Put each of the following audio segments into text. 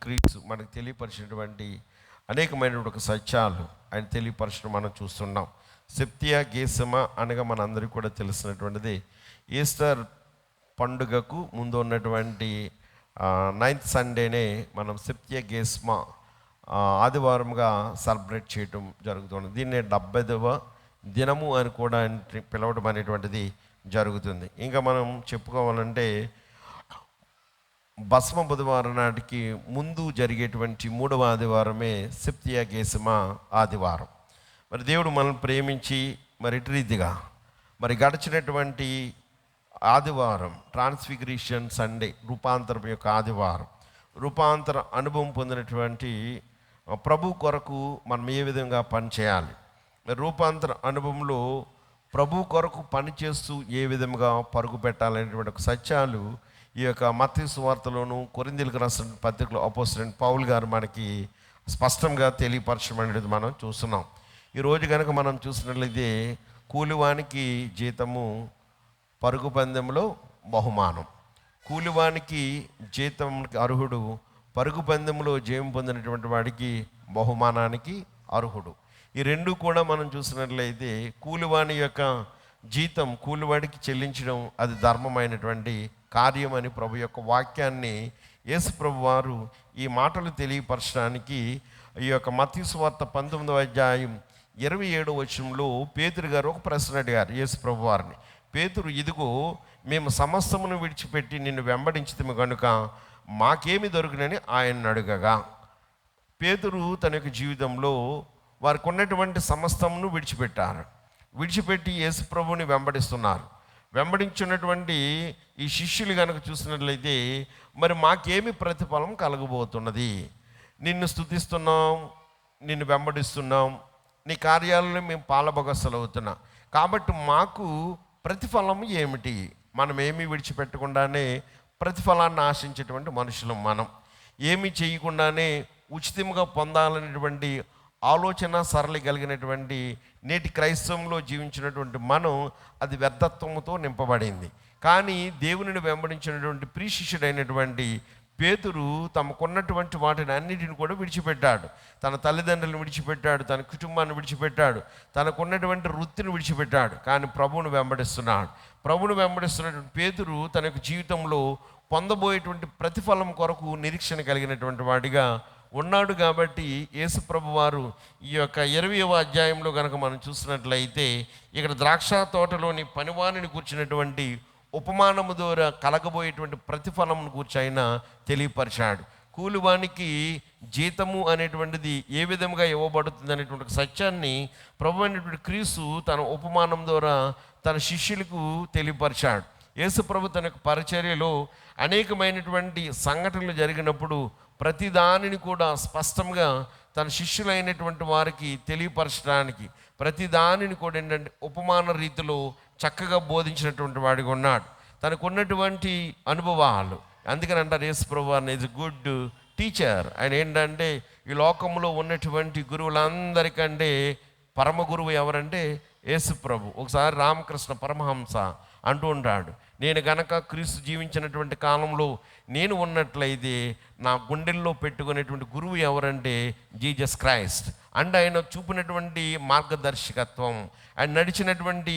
క్రీస్తు మనకు తెలియపరిచినటువంటి అనేకమైనటువంటి ఒక సత్యాలు ఆయన తెలియపరచడం మనం చూస్తున్నాం. సెప్తియా గేసమా అనగా మనందరికీ కూడా తెలిసినటువంటిది. ఈస్టర్ పండుగకు ముందు ఉన్నటువంటి 9th సండేనే మనం సెప్తియా గేస్మా ఆదివారంగా సెలబ్రేట్ చేయటం జరుగుతుంది. దీన్నే 70వ దినము అని కూడా పిలవడం అనేటువంటిది జరుగుతుంది. ఇంకా మనం చెప్పుకోవాలంటే భస్మ బుధవారం నాటికి ముందు జరిగేటువంటి 3వ ఆదివారమే సెప్తియా గేసమా ఆదివారం. మరి దేవుడు మనల్ని ప్రేమించి మరి ఇటు రీతిగా మరి గడిచినటువంటి ఆదివారం ట్రాన్స్ఫిగరేషన్ సండే, రూపాంతరం యొక్క ఆదివారం, రూపాంతర అనుభవం పొందినటువంటి ప్రభు కొరకు మనం ఏ విధంగా పనిచేయాలి, మరి రూపాంతర అనుభవంలో ప్రభు కొరకు పనిచేస్తూ ఏ విధంగా పరుగు పెట్టాలనేటువంటి ఒక సత్యాలు ఈ యొక్క మత్తయి సువార్తలోను కొరింథీయులకు రాసిన పత్రికలో అపోస్తలుడైన పౌలు గారు మనకి స్పష్టంగా తెలియపరచడం అనేది మనం చూస్తున్నాం. ఈరోజు కనుక మనం చూసినట్లయితే కూలివానికి జీతము పరుగు పందెంలో బహుమానం, కూలివానికి జీతంకి అర్హుడు, పరుగు పందెంలో జయం పొందినటువంటి వాడికి బహుమానానికి అర్హుడు. ఈ రెండు కూడా మనం చూసినట్లయితే కూలివాని యొక్క జీతం కూలివాడికి చెల్లించడం అది ధర్మమైనటువంటి కార్యం అని ప్రభు యొక్క వాక్యాన్ని యేసు ప్రభు వారు ఈ మాటలు తెలియపరచడానికి ఈ యొక్క మత్తయి సువార్త 19వ అధ్యాయం 27వ వచనంలో పేతురు గారు ఒక ప్రశ్న అడిగారు యేసు ప్రభు వారిని. పేతురు, ఇదిగో మేము సమస్తమును విడిచిపెట్టి నిన్ను వెంబడించితిమి కనుక మాకేమి దొరికినని ఆయన అడగగా, పేతురు తన యొక్క జీవితంలో వారికి ఉన్నటువంటి సమస్తమును విడిచిపెట్టి యేసు ప్రభువుని వెంబడిస్తున్నారు. వెంబడించినటువంటి ఈ శిష్యులు కనుక చూసినట్లయితే మరి మాకేమి ప్రతిఫలం కలగబోతున్నది? నిన్ను స్తుతిస్తున్నాం, నిన్ను వెంబడిస్తున్నాం, నీ కార్యాలలో మేము పాలభగస్సులు అవుతున్నాం, కాబట్టి మాకు ప్రతిఫలం ఏమిటి? మనం ఏమీ విడిచిపెట్టకుండానే ప్రతిఫలాన్ని ఆశించేటువంటి మనుషులం. మనం ఏమీ చేయకుండానే ఉచితంగా పొందాలనేటువంటి ఆలోచన సరళి కలిగినటువంటి నేటి క్రైస్తవంలో జీవించినటువంటి మనం అది వ్యర్థత్వంతో నింపబడింది. కానీ దేవునిని వెంబడించినటువంటి ప్రియశిష్యుడైనటువంటి పేతురు తమకున్నటువంటి వాటిని అన్నిటిని కూడా విడిచిపెట్టాడు. తన తల్లిదండ్రులను విడిచిపెట్టాడు, తన కుటుంబాన్ని విడిచిపెట్టాడు, తనకున్నటువంటి వృత్తిని విడిచిపెట్టాడు. కానీ ప్రభువును వెంబడిస్తున్నాడు. ప్రభువును వెంబడిస్తున్నటువంటి పేతురు తన యొక్క జీవితంలో పొందబోయేటువంటి ప్రతిఫలం కొరకు నిరీక్షణ కలిగినటువంటి వాడిగా ఉన్నాడు. కాబట్టి యేసు ప్రభు వారు ఈ యొక్క 20వ అధ్యాయంలో కనుక మనం చూసినట్లయితే ఇక్కడ ద్రాక్ష తోటలోని పనివానిని కూర్చున్నటువంటి ఉపమానము ద్వారా కలగబోయేటువంటి ప్రతిఫలమును కూర్చి ఆయన తెలియపరిచాడు. కూలివానికి జీతము అనేటువంటిది ఏ విధంగా ఇవ్వబడుతుంది అనేటువంటి సత్యాన్ని ప్రభు అయినటువంటి క్రీస్తు తన ఉపమానం ద్వారా తన శిష్యులకు తెలియపరిచాడు. యేసు ప్రభు తన యొక్క పరిచర్యలో అనేకమైనటువంటి సంఘటనలు జరిగినప్పుడు ప్రతి దానిని కూడా స్పష్టంగా తన శిష్యులైనటువంటి వారికి తెలియపరచడానికి ప్రతి దానిని కూడా ఏంటంటే ఉపమాన రీతిలో చక్కగా బోధించినటువంటి వాడిగా ఉన్నాడు. తనకు ఉన్నటువంటి అనుభవాలు, అందుకని అంటారు యేసు ప్రభు ఈజ్ గుడ్ టీచర్. ఆయన ఏంటంటే ఈ లోకంలో ఉన్నటువంటి గురువులందరికంటే పరమ గురువు ఎవరంటే యేసు ప్రభు. ఒకసారి రామకృష్ణ పరమహంస అంటూ ఉంటాడు, నేను గనక క్రీస్తు జీవించినటువంటి కాలంలో నేను ఉన్నట్లయితే నా గుండెల్లో పెట్టుకునేటువంటి గురువు ఎవరంటే జీసస్ క్రైస్ట్. అండ్ ఆయన చూపినటువంటి మార్గదర్శకత్వం, ఆయన నడిచినటువంటి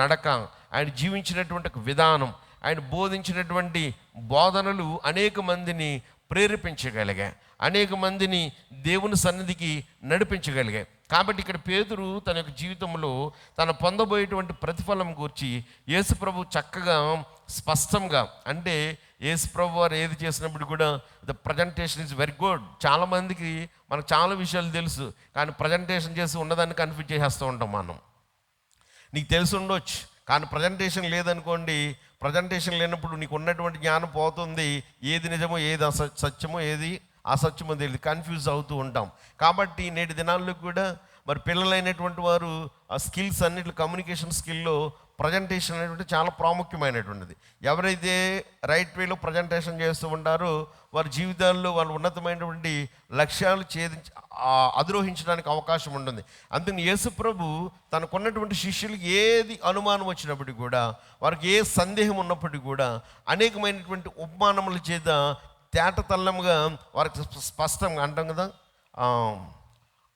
నడక, ఆయన జీవించినటువంటి విధానం, ఆయన బోధించినటువంటి బోధనలు అనేక మందిని ప్రేరేపించగలిగాయి, అనేక మందిని దేవుని సన్నిధికి నడిపించగలిగాయి. కాబట్టి ఇక్కడ పేతురు తన యొక్క జీవితంలో తను పొందబోయేటువంటి ప్రతిఫలం గురించి యేసు ప్రభు చక్కగా స్పష్టంగా, అంటే యేసు ప్రభు వారు ఏది చేసినప్పుడు కూడా the presentation is very good. చాలామందికి మనకు చాలా విషయాలు తెలుసు, కానీ ప్రజెంటేషన్ చేసి ఉన్నదాన్ని కన్ఫ్యూజ్ చేసేస్తూ ఉంటాం మనం. నీకు తెలిసి ఉండొచ్చు, కానీ ప్రజెంటేషన్ లేదనుకోండి, ప్రజెంటేషన్ లేనప్పుడు నీకు ఉన్నటువంటి జ్ఞానం పోతుంది, ఏది నిజమో ఏది సత్యమో ఏది అసత్యమో తెలియదు, కన్ఫ్యూజ్ అవుతూ ఉంటాం. కాబట్టి నేటి దినాల్లో కూడా మరి పిల్లలైనటువంటి వారు ఆ స్కిల్స్ అన్నిటి కమ్యూనికేషన్ స్కిల్లో ప్రజెంటేషన్ అనేటువంటి చాలా ప్రాముఖ్యమైనటువంటిది. ఎవరైతే రైట్ వేలో ప్రజెంటేషన్ చేస్తూ ఉంటారో వారి జీవితాల్లో వాళ్ళు ఉన్నతమైనటువంటి లక్ష్యాలు అధిరోహించడానికి అవకాశం ఉంటుంది. అందుకని యేసు ప్రభు తనకున్నటువంటి శిష్యులకి ఏది అనుమానం వచ్చినప్పటికీ కూడా, వారికి ఏ సందేహం ఉన్నప్పటికీ కూడా అనేకమైనటువంటి ఉపమానముల చేత తేట తల్లముగా వారికి స్పష్టంగా అంటాం కదా,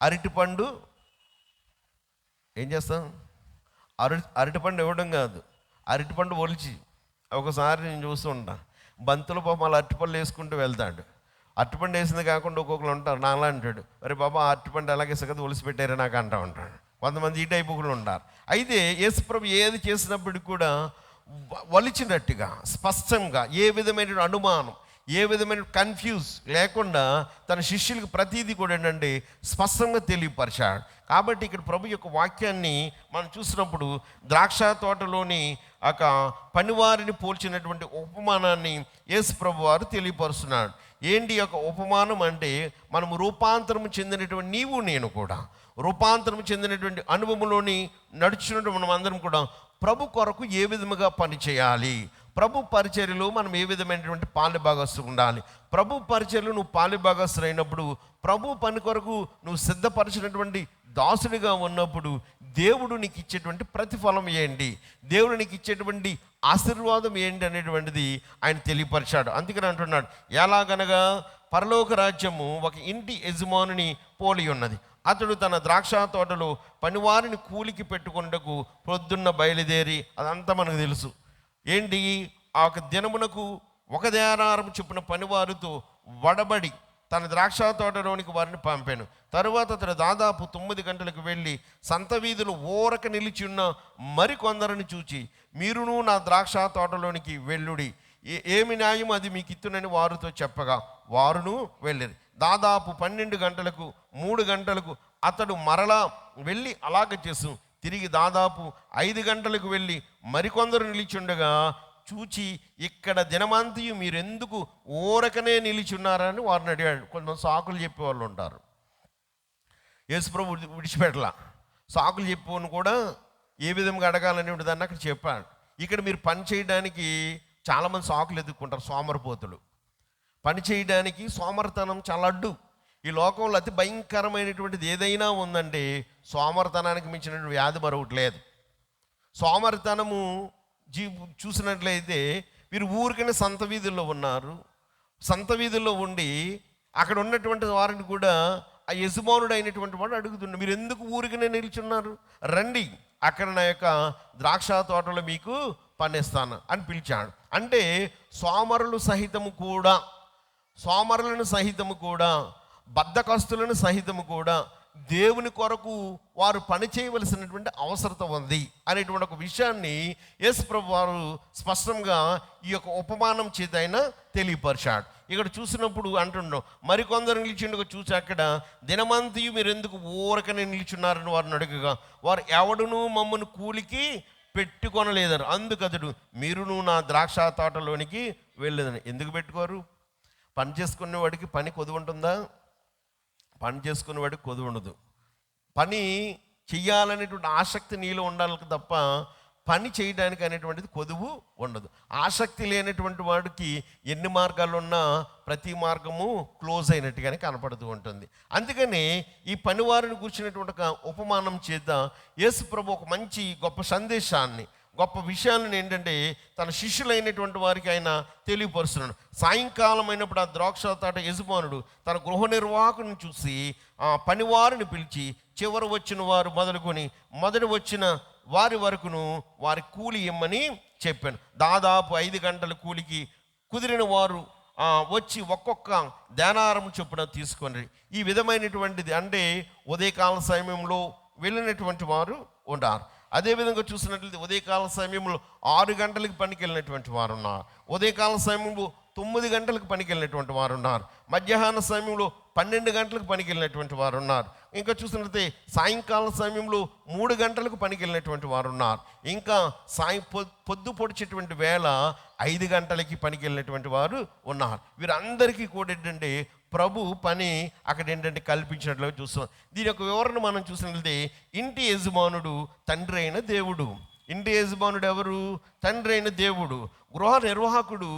అరటిపండు ఏం చేస్తాం, అరటిపండు ఇవ్వడం కాదు, అరటిపండు ఒలిచి. ఒకసారి నేను చూస్తూ ఉంటా, బంతులు పాపం అలా అరటిపండు వేసుకుంటూ వెళ్తాడు. అరటిపండు వేసింది కాకుండా ఒక్కొక్కరు ఉంటారు, నాలా అంటాడు, మరి బాబా అరటిపండు అలాగే సగతి ఒలిసి పెట్టారే నాకు అంటా ఉంటాడు. కొంతమంది ఈ టైపు కూడా ఉంటారు. అయితే యేసుప్రభు ఏది చేసినప్పటికి కూడా వలిచినట్టుగా స్పష్టంగా, ఏ విధమైన అనుమానం, ఏ విధమైన కన్ఫ్యూజ్ లేకుండా తన శిష్యులకు ప్రతీది కూడా ఏంటంటే స్పష్టంగా తెలియపరిచాడు. కాబట్టి ఇక్కడ ప్రభు యొక్క వాక్యాన్ని మనం చూసినప్పుడు ద్రాక్ష తోటలోని ఒక పనివారిని పోల్చినటువంటి ఉపమానాన్ని యేసు ప్రభు వారు తెలియపరుస్తున్నాడు. ఏంటి యొక్క ఉపమానం అంటే, మనము రూపాంతరం చెందినటువంటి నీవు నేను కూడా రూపాంతరం చెందినటువంటి అనుభవంలోని నడుచున్నటువంటి మనం అందరం కూడా ప్రభు కొరకు ఏ విధముగా పని చేయాలి, ప్రభు పరిచర్యలో మనం ఏ విధమైనటువంటి పాలుభాగస్తులు ఉండాలి. ప్రభు పరిచర్యలో నువ్వు పాలుభాగస్తులు అయినప్పుడు, ప్రభు పని కొరకు నువ్వు సిద్ధపరిచినటువంటి దాసుడిగా ఉన్నప్పుడు దేవుడు నీకు ఇచ్చేటువంటి ప్రతిఫలం ఏంటి, దేవుడు నీకు ఇచ్చేటువంటి ఆశీర్వాదం ఏంటి అనేటువంటిది ఆయన తెలియపరిచాడు. అందుకని అంటున్నాడు, ఎలాగనగా పరలోక రాజ్యము ఒక ఇంటి యజమానుని పోలి ఉన్నది. అతడు తన ద్రాక్ష తోటలో పనివారిని కూలికి పెట్టుకున్నకు పొద్దున్న బయలుదేరి, అదంతా మనకు తెలుసు ఏంటి, ఆ దినమునకు ఒక దేనారం చొప్పున పనివారితో వడబడి తన ద్రాక్ష తోటలోనికి వారిని పంపాను. తరువాత అతడు దాదాపు 9 గంటలకు వెళ్ళి సంత వీధులు ఊరక నిలిచి ఉన్న మరికొందరిని చూచి, మీరును నా ద్రాక్ష తోటలోనికి వెళ్ళుడి, ఏమి న్యాయం అది మీకు ఇత్తునని వారితో చెప్పగా వారును వెళ్ళిరి. దాదాపు 12 గంటలకు 3 గంటలకు అతడు మరలా వెళ్ళి అలాగ చేసు. తిరిగి దాదాపు 5 గంటలకు వెళ్ళి మరికొందరు నిలిచుండగా చూచి, ఇక్కడ దినమంతయు మీరెందుకు ఊరకనే నిలిచున్నారని వారిని అడిగాడు. కొంతమంది సాకులు చెప్పేవాళ్ళు ఉంటారు, యేసుప్రభు విడిచిపెట్టలా. సాకులు చెప్పేవాళ్ళు కూడా ఏ విధంగా అడగాలని దాన్ని అక్కడ చెప్పాడు. ఇక్కడ మీరు పని చేయడానికి చాలామంది సాకులు ఎదుర్కొంటారు. సోమరిపోతులు పని చేయడానికి సోమరితనం చాలా అడ్డు. ఈ లోకంలో అతి భయంకరమైనటువంటిది ఏదైనా ఉందంటే సోమరితనానికి మించినటువంటి వ్యాధి మరొకటి లేదు. సోమరితనము చూసినట్లయితే మీరు ఊరికనే సంత వీధుల్లో ఉన్నారు, సంత వీధుల్లో ఉండి అక్కడ ఉన్నటువంటి వారిని కూడా ఆ యజమానుడు అయినటువంటి వాడు అడుగుతున్నాడు, మీరు ఎందుకు ఊరికనే నిల్చున్నారు, రండి అక్కడ నా యొక్క ద్రాక్ష తోటలో మీకు పనిస్తాను అని పిలిచాడు. అంటే సోమరులను సహితము కూడా బద్ధకస్తులను సహితము కూడా దేవుని కొరకు వారు పని చేయవలసినటువంటి అవసరత ఉంది అనేటువంటి ఒక విషయాన్ని యేసు ప్రభు వారు స్పష్టంగా ఈ యొక్క ఉపమానం చేత ఆయన తెలియపరిచాడు. ఇక్కడ చూసినప్పుడు అంటున్నాం, మరికొందరు నిలిచిండుగా చూసి అక్కడ దినమంతయు మీరు ఎందుకు ఊరకనే నిలిచున్నారని వారిని అడగగా వారు ఎవడును మమ్మను కూలికి పెట్టుకొనలేదరు. అందుకతడు మీరును నా ద్రాక్ష తోటలోనికి వెళ్ళలేదని. ఎందుకు పెట్టుకోరు? పని చేసుకునేవాడికి పని కొద్దు ఉంటుందా? పని చేసుకునేవాడికి కొద్దు ఉండదు. పని చెయ్యాలనేటువంటి ఆసక్తి నీలో ఉండాలి తప్ప పని చేయడానికి అనేటువంటిది కొదువు ఉండదు. ఆసక్తి లేనటువంటి వాడికి ఎన్ని మార్గాలు ఉన్నా ప్రతి మార్గము క్లోజ్ అయినట్టుగానే కనపడుతూ ఉంటుంది. అందుకని ఈ పనివారిని కూర్చున్నటువంటి ఒక ఉపమానం చేత యేసు ప్రభు ఒక మంచి గొప్ప సందేశాన్ని, గొప్ప విషయాలను ఏంటంటే తన శిష్యులైనటువంటి వారికి ఆయన తెలియపరుస్తున్నాడు. సాయంకాలం అయినప్పుడు ఆ ద్రాక్ష తోట యజమానుడు తన గృహ నిర్వాహకుని చూసి ఆ పనివారిని పిలిచి, చివరి వచ్చిన వారు మొదలుకొని మొదటి వచ్చిన వారి వరకును వారి కూలి ఇమ్మని చెప్పాను. దాదాపు 5 గంటల కూలికి కుదిరిన వారు వచ్చి ఒక్కొక్క దేనారం చొప్పున తీసుకొని, ఈ విధమైనటువంటిది అంటే ఉదయకాల సమయంలో వెళ్ళినటువంటి వారు ఉన్నారు. అదేవిధంగా చూసినట్లయితే ఉదయకాల సమయంలో 6 గంటలకు పనికి వెళ్ళినటువంటి వారు ఉన్నారు, ఉదయకాల సమయంలో 9 గంటలకు పనికి వెళ్ళినటువంటి వారు ఉన్నారు, మధ్యాహ్న సమయంలో 12 గంటలకు పనికి వెళ్ళినటువంటి వారు ఉన్నారు, ఇంకా చూసినట్లయితే సాయంకాల సమయంలో 3 గంటలకు పనికి వెళ్ళినటువంటి వారు ఉన్నారు, ఇంకా పొద్దు పొడిచేటువంటి వేళ 5 గంటలకి పనికి వెళ్ళినటువంటి వారు ఉన్నారు. వీరందరికీ కూడా ఏంటంటే ప్రభు పని అక్కడ ఏంటంటే కల్పించినట్లుగా చూస్తాం. దీని యొక్క వివరణ మనం చూసినట్లయితే ఇంటి యజమానుడు తండ్రి అయిన దేవుడు. ఇంటి యజమానుడు ఎవరు? తండ్రి అయిన దేవుడు. గృహ నిర్వాహకుడు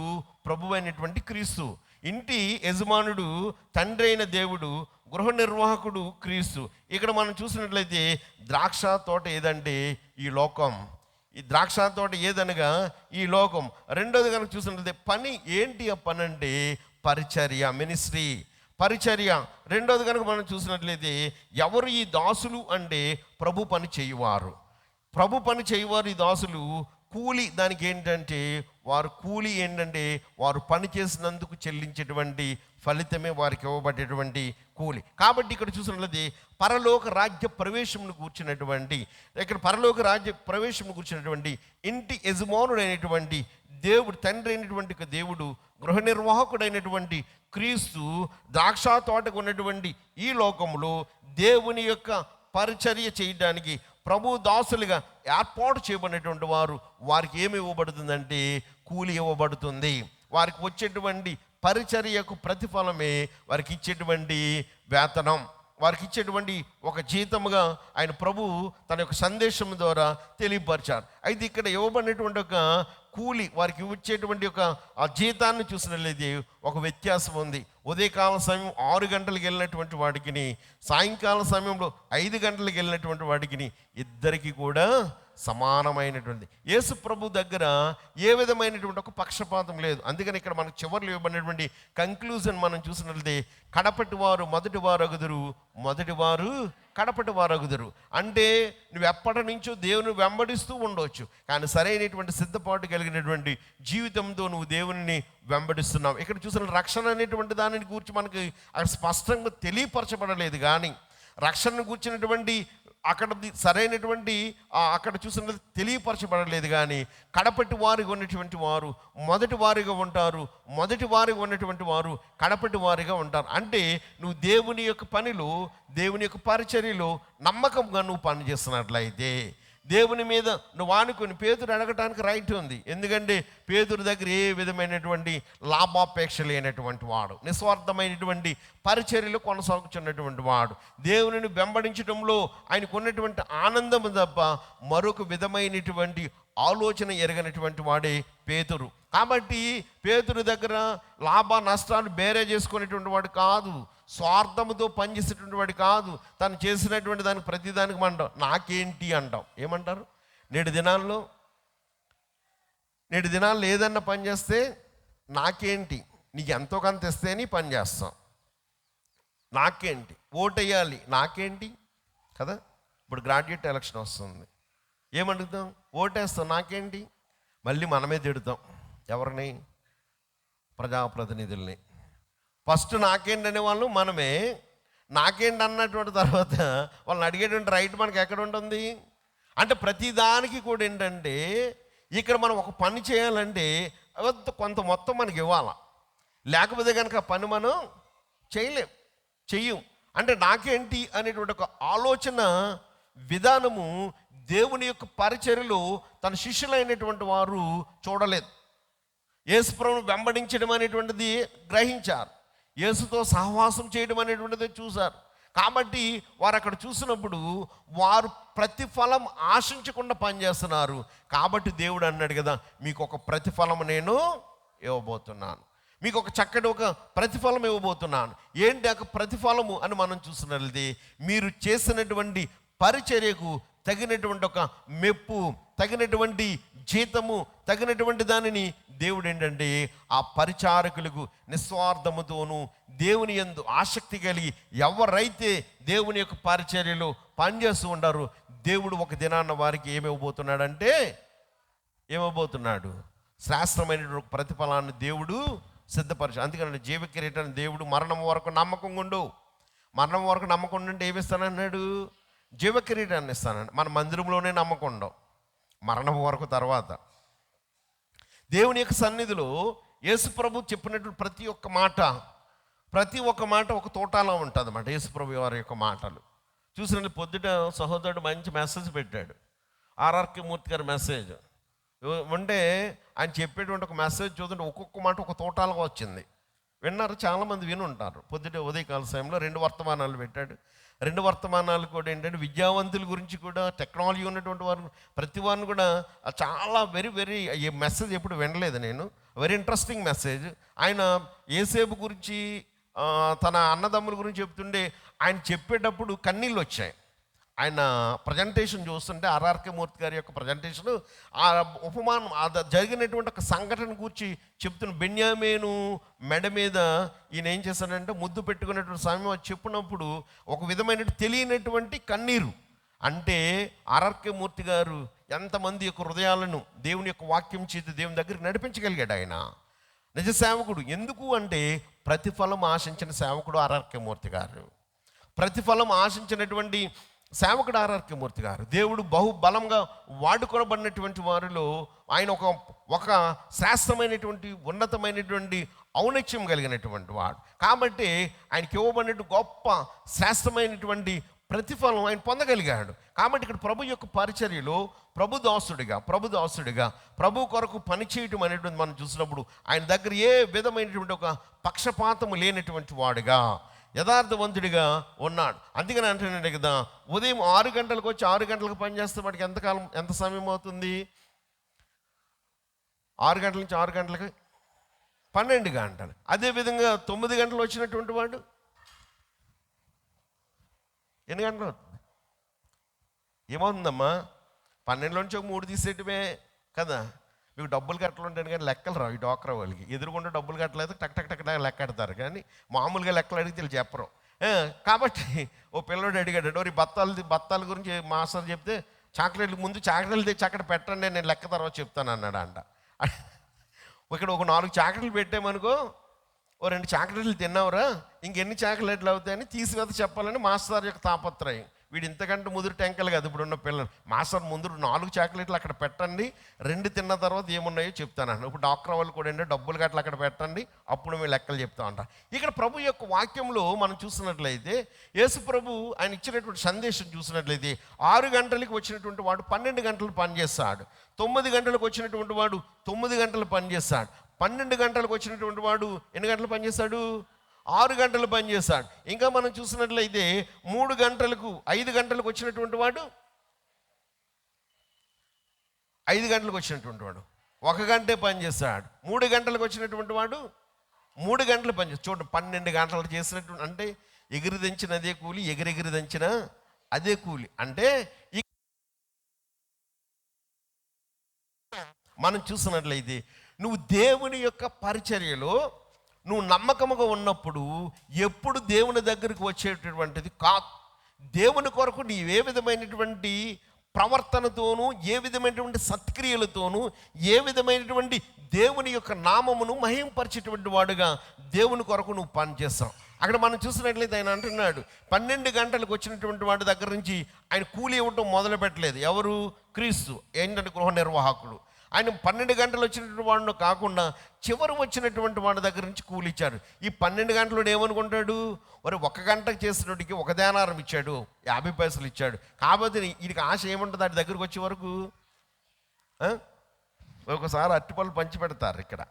ప్రభు అయినటువంటి క్రీస్తు. ఇంటి యజమానుడు తండ్రి అయిన దేవుడు, గృహ నిర్వాహకుడు క్రీస్తు. ఇక్కడ మనం చూసినట్లయితే ద్రాక్ష తోట ఏదంటే ఈ లోకం. ఈ ద్రాక్ష తోట ఏదనగా ఈ లోకం. రెండోది కనుక చూసినట్లయితే పని ఏంటి? ఆ పని అంటే పరిచర్య, మినిస్ట్రీ, పరిచర్య. రెండోది కనుక మనం చూసినట్లయితే ఎవరు ఈ దాసులు అంటే ప్రభు పని చేయువారు. ప్రభు పని చేయువారు ఈ దాసులు. కూలి దానికి ఏంటంటే వారు కూలి ఏంటంటే వారు పని చేసినందుకు చెల్లించేటువంటి ఫలితమే వారికి ఇవ్వబడేటువంటి కూలి. కాబట్టి ఇక్కడ చూసినట్లయితే పరలోక రాజ్య ప్రవేశంను కూర్చున్నటువంటి, ఇక్కడ పరలోక రాజ్య ప్రవేశంను కూర్చున్నటువంటి ఇంటి యజమానుడైనటువంటి దేవుడు, తండ్రి అయినటువంటి దేవుడు, గృహ నిర్వాహకుడైనటువంటి క్రీస్తు ద్రాక్ష తోటకు ఉన్నటువంటి ఈ లోకంలో దేవుని యొక్క పరిచర్య చేయడానికి ప్రభు దాసులుగా ఏర్పాటు చేయబడినటువంటి వారికి ఏమి ఇవ్వబడుతుందంటే కూలి ఇవ్వబడుతుంది. వారికి వచ్చేటువంటి పరిచర్యకు ప్రతిఫలమే వారికి ఇచ్చేటువంటి వేతనం, వారికి ఇచ్చేటువంటి ఒక జీతముగా ఆయన ప్రభు తన యొక్క సందేశం ద్వారా తెలియపరిచారు. అయితే ఇక్కడ ఇవ్వబడినటువంటి ఒక కూలి, వారికి వచ్చేటువంటి ఒక ఆ జీతాన్ని చూసినట్లయితే ఒక వ్యత్యాసం ఉంది. ఉదయకాల సమయం 6 గంటలకు వెళ్ళినటువంటి వాడికి, సాయంకాల సమయంలో 5 గంటలకు వెళ్ళినటువంటి వాడికి ఇద్దరికి కూడా సమానమైనటువంటి. యేసు ప్రభు దగ్గర ఏ విధమైనటువంటి ఒక పక్షపాతం లేదు. అందుకని ఇక్కడ మనకు చివరిలో ఇవ్వబడినటువంటి కంక్లూజన్ మనం చూసినట్లయితే కడపటి వారు మొదటి వారు అగుదురు, మొదటి వారు కడపటి వారు అగుదురు. అంటే నువ్వు ఎప్పటి నుంచో దేవుని వెంబడిస్తూ ఉండవచ్చు, కానీ సరైనటువంటి సిద్ధపాటు కలిగినటువంటి జీవితంతో నువ్వు దేవుని వెంబడిస్తున్నావు. ఇక్కడ చూసిన రక్షణ అనేటువంటి దానిని గురించి మనకి అక్కడ స్పష్టంగా తెలియపరచబడలేదు. కానీ రక్షణను కూర్చున్నటువంటి అక్కడ సరైనటువంటి అక్కడ చూసినది తెలియపరచబడలేదు. కానీ కడపటి వారిగా ఉన్నటువంటి వారు మొదటి వారిగా ఉంటారు, మొదటి వారిగా ఉన్నటువంటి వారు కడపటి వారిగా ఉంటారు. అంటే నువ్వు దేవుని యొక్క పనిలో, దేవుని యొక్క పరిచర్యలో నమ్మకంగా నువ్వు పనిచేస్తున్నట్లయితే దేవుని మీద నువ్వు ఆనుకొని, పేతురు అడగటానికి రైట్ ఉంది. ఎందుకంటే పేతురు దగ్గర ఏ విధమైనటువంటి లాభాపేక్ష లేనటువంటి వాడు, నిస్వార్థమైనటువంటి పరిచర్యలు కొనసాగుతున్నటువంటి వాడు, దేవునిని వెంబడించడంలో ఆయనకు ఉన్నటువంటి ఆనందం తప్ప మరొక విధమైనటువంటి ఆలోచన ఎరగనటువంటి వాడే పేతురు. కాబట్టి పేతురు దగ్గర లాభ నష్టాలు బేరే చేసుకునేటువంటి వాడు కాదు, స్వార్థముతో పనిచేసేటువంటి వాడు కాదు. తను చేసినటువంటి దానికి ప్రతిదానికి మనం నాకేంటి అంటాం. ఏమంటారు? నేటి దినాల్లో ఏదన్నా పని చేస్తే నాకేంటి, నీకు ఎంతో కొంత ఇస్తేనే పని చేస్తాం, నాకేంటి, ఓటేయాలి నాకేంటి కదా. ఇప్పుడు గ్రాడ్యుయేట్ ఎలక్షన్ వస్తుంది, ఏమడుగుతాం? ఓటేస్తాం, నాకేంటి. మళ్ళీ మనమే తిడతాం ఎవరిని? ప్రజాప్రతినిధుల్ని. ఫస్ట్ నాకేంటి అనేవాళ్ళు మనమే. నాకేంటి అన్నటువంటి తర్వాత వాళ్ళని అడిగేటువంటి రైట్ మనకి ఎక్కడ ఉంటుంది? అంటే ప్రతిదానికి కూడా ఏంటంటే ఇక్కడ మనం ఒక పని చేయాలంటే కొంత మొత్తం మనకి ఇవ్వాలి, లేకపోతే కనుక ఆ పని మనం చెయ్యం. అంటే నాకేంటి అనేటువంటి ఒక ఆలోచన విధానము దేవుని యొక్క పరిచర్యలో తన శిష్యులైనటువంటి వారు చూడలేదు. యేసుప్రభువును వెంబడించడం అనేటువంటిది గ్రహించారు, యేసుతో సహవాసం చేయడం అనేటువంటిది చూశారు. కాబట్టి వారు అక్కడ చూసినప్పుడు వారు ప్రతిఫలం ఆశించకుండా పనిచేస్తున్నారు. కాబట్టి దేవుడు అన్నాడు కదా, మీకు ఒక ప్రతిఫలం నేను ఇవ్వబోతున్నాను, మీకు ఒక చక్కటి ఒక ప్రతిఫలం ఇవ్వబోతున్నాను. ఏంటి ఆ ప్రతిఫలము అని మనం చూసినట్లయితే మీరు చేసినటువంటి పరిచర్యకు తగినటువంటి ఒక మెప్పు, తగినటువంటి జీతము, తగినటువంటి దానిని దేవుడు ఏంటంటే ఆ పరిచారకులకు నిస్వార్థముతోనూ దేవుని యందు ఆసక్తి కలిగి ఎవరైతే దేవుని యొక్క పరిచర్యలో పనిచేస్తూ ఉంటారో దేవుడు ఒక దినాన్న వారికి ఏమవబోతున్నాడు? శ్రేష్టమైనటువంటి ప్రతిఫలాన్ని దేవుడు సిద్ధపరచు. అందుకని జీవ కిరీటాన్ని దేవుడు మరణం వరకు నమ్మకంగా ఉండు, మరణం వరకు నమ్మకం ఉంటే ఏమిస్తానన్నాడు? జీవ కిరీటాన్ని ఇస్తానండి. మన మందిరంలోనే నమ్మకం ఉండవు, మరణం వరకు తర్వాత దేవుని యొక్క సన్నిధిలో యేసు ప్రభు చెప్పినట్టు ప్రతి ఒక్క మాట ఒక తోటలా ఉంటుంది అన్నమాట. యేసు ప్రభు వారి యొక్క మాటలు చూసినట్టు పొద్దుట సహోదరుడు మంచి మెసేజ్ పెట్టాడు, ఆర్ఆర్కే మూర్తి గారి మెసేజ్ అంటే ఆయన చెప్పేటువంటి ఒక మెసేజ్ చూస్తుంటే ఒక్కొక్క మాట ఒక తోటాలుగా వచ్చింది. విన్నారు, చాలామంది విని ఉంటారు. పొద్దుట ఉదయకాల సమయంలో 2 వర్తమానాలు పెట్టాడు. 2 వర్తమానాలు కూడా ఏంటంటే విద్యావంతుల గురించి కూడా, టెక్నాలజీ ఉన్నటువంటి వారు ప్రతి వారిని కూడా చాలా వెరీ ఈ మెసేజ్ ఎప్పుడు వినలేదు నేను, వెరీ ఇంట్రెస్టింగ్ మెసేజ్. ఆయన యేసేపు గురించి తన అన్నదమ్ముల గురించి చెప్తుండే ఆయన చెప్పేటప్పుడు కన్నీళ్ళు వచ్చాయి. ఆయన ప్రజెంటేషన్ చూస్తుంటే ఆర్ఆర్కే మూర్తి గారి యొక్క ప్రజెంటేషన్, ఆ ఉపమానం జరిగినటువంటి ఒక సంఘటన గురించి చెప్తున్న. బెన్యామీను మెడ మీద ఈయన ఏం చేశాడంటే ముద్దు పెట్టుకునేటువంటి సమయం చెప్పినప్పుడు ఒక విధమైన తెలియనటువంటి కన్నీరు. అంటే ఆర్ఆర్కే మూర్తి గారు ఎంతమంది యొక్క హృదయాలను దేవుని యొక్క వాక్యం చేతి దేవుని దగ్గరికి నడిపించగలిగాడు. ఆయన నిజ సేవకుడు. ఎందుకు అంటే ప్రతిఫలం ఆశించిన సేవకుడు ఆర్ఆర్కే మూర్తి గారు. ప్రతిఫలం ఆశించినటువంటి సేవకుడు ఆర్ఆర్కే మూర్తి గారు. దేవుడు బహుబలంగా వాడుకొనబడినటువంటి వారిలో ఆయన ఒక శ్రేష్టమైనటువంటి ఉన్నతమైనటువంటి ఔన్నత్యం కలిగినటువంటి వాడు. కాబట్టి ఆయనకి ఇవ్వబడినటువంటి గొప్ప శ్రేష్టమైనటువంటి ప్రతిఫలం ఆయన పొందగలిగాడు. కాబట్టి ఇక్కడ ప్రభు యొక్క పరిచర్యలో ప్రభు దాసుడిగా ప్రభు కొరకు పనిచేయటం అనేటువంటి మనం చూసినప్పుడు ఆయన దగ్గర ఏ విధమైనటువంటి ఒక పక్షపాతము లేనటువంటి వాడుగా, యథార్థవంతుడిగా ఉన్నాడు. అందుకని అంటున్నాడు కదా, ఉదయం 6 గంటలకు వచ్చి 6 గంటలకు పనిచేస్తే వాడికి ఎంత సమయం అవుతుంది? 6 గంటల నుంచి 6 గంటలకు 12 గంటలు. అదేవిధంగా 9 గంటలు వచ్చినటువంటి వాడు ఎన్ని గంటలు అవుతుంది? ఏమవుతుందమ్మా? 12లోంచి 3 తీసేయటమే కదా. మీకు డబ్బులు కట్టలుంటాను కానీ లెక్కలు రావు. ఈ డోక్రా వాళ్ళకి ఎదురుకుండా డబ్బులు కట్టలేదు, టక్ టక్ టక్ లెక్క కడతారు, కానీ మామూలుగా లెక్కలు అడిగితే వీళ్ళు చెప్పరు. కాబట్టి ఓ పిల్లడు అడిగాడు, ఈ బత్తాల గురించి మాస్టర్ చెప్తే చాక్లెట్లు ముందు చాక్లెట్లు తెచ్చి అక్కడ పెట్టండి, నేను లెక్క తర్వాత చెప్తాను అన్నాడు అంట. ఇక్కడ ఒక 4 చాక్లెట్లు పెట్టామనుకో, ఓ 2 చాక్లెట్లు తిన్నావురా, ఇంకెన్ని చాక్లెట్లు అవుతాయని తీసివేత చెప్పాలని మాస్టర్ యొక్క తాపత్రయం. వీడు ఇంతకంటే ముదురు టెంకలు కదా ఇప్పుడున్న పిల్లలు. మాస్టర్ ముందు 4 చాక్లెట్లు అక్కడ పెట్టండి, 2 తిన్న తర్వాత ఏమున్నాయో చెప్తాను. ఇప్పుడు డాక్టర్ వాళ్ళు కూడా ఏంటంటే డబ్బులు గట్ల అక్కడ పెట్టండి, అప్పుడు మేము లెక్కలు చెప్తా ఉంటాం. ఇక్కడ ప్రభు యొక్క వాక్యంలో మనం చూసినట్లయితే, యేసు ప్రభు ఆయన ఇచ్చినటువంటి సందేశం చూసినట్లయితే 6 గంటలకు వచ్చినటువంటి వాడు 12 గంటలు పనిచేస్తాడు. 9 గంటలకు వచ్చినటువంటి వాడు 9 గంటలు పనిచేస్తాడు. 12 గంటలకు వచ్చినటువంటి వాడు ఎన్ని గంటలు పనిచేస్తాడు? 6 గంటలు పనిచేస్తాడు. ఇంకా మనం చూసినట్లయితే 3 గంటలకు 5 గంటలకు వచ్చినటువంటి వాడు 5 గంటలకు వచ్చినటువంటి వాడు 1 గంటే పనిచేస్తాడు. 3 గంటలకు వచ్చినటువంటి వాడు 3 గంటలు పనిచేస్తాడు. చూడండి, 12 గంటలు చేసినటువంటి అంటే ఎగిరి దంచిన అదే కూలి, ఎగిరెగిరి దంచిన అదే కూలి. అంటే మనం చూసినట్లయితే నువ్వు దేవుని యొక్క పరిచర్యలో నువ్వు నమ్మకముగా ఉన్నప్పుడు ఎప్పుడు దేవుని దగ్గరికి వచ్చేటటువంటిది కాదు. దేవుని కొరకు నీవే విధమైనటువంటి ప్రవర్తనతోనూ, ఏ విధమైనటువంటి సత్క్రియలతోనూ, ఏ విధమైనటువంటి దేవుని యొక్క నామమును మహింపరిచేటువంటి వాడుగా దేవుని కొరకు నువ్వు పనిచేస్తావు. అక్కడ మనం చూసినట్లయితే ఆయన అంటున్నాడు, 12 గంటలకు వచ్చినటువంటి వాడి దగ్గర నుంచి ఆయన కూలి ఇవ్వటం మొదలు పెట్టలేదు. ఎవరు? క్రీస్తు. ఏంటంటే గృహ నిర్వాహకుడు. ఆయన 12 గంటలు వచ్చినటువంటి వాడిని కాకుండా చివరి వచ్చినటువంటి వాడి దగ్గర నుంచి కూలిచ్చారు. ఈ 12 గంటలు ఏమనుకుంటాడు? మరి 1 గంటకు చేసినోడికి 1 దేనారం ఇచ్చాడు, 50 పైసలు ఇచ్చాడు. కాబట్టి వీడికి ఆశ ఏముంటుంది వాడి దగ్గరికి వచ్చే వరకు? ఒకసారి అరటిపళ్ళు పంచి పెడతారు ఇక్కడ.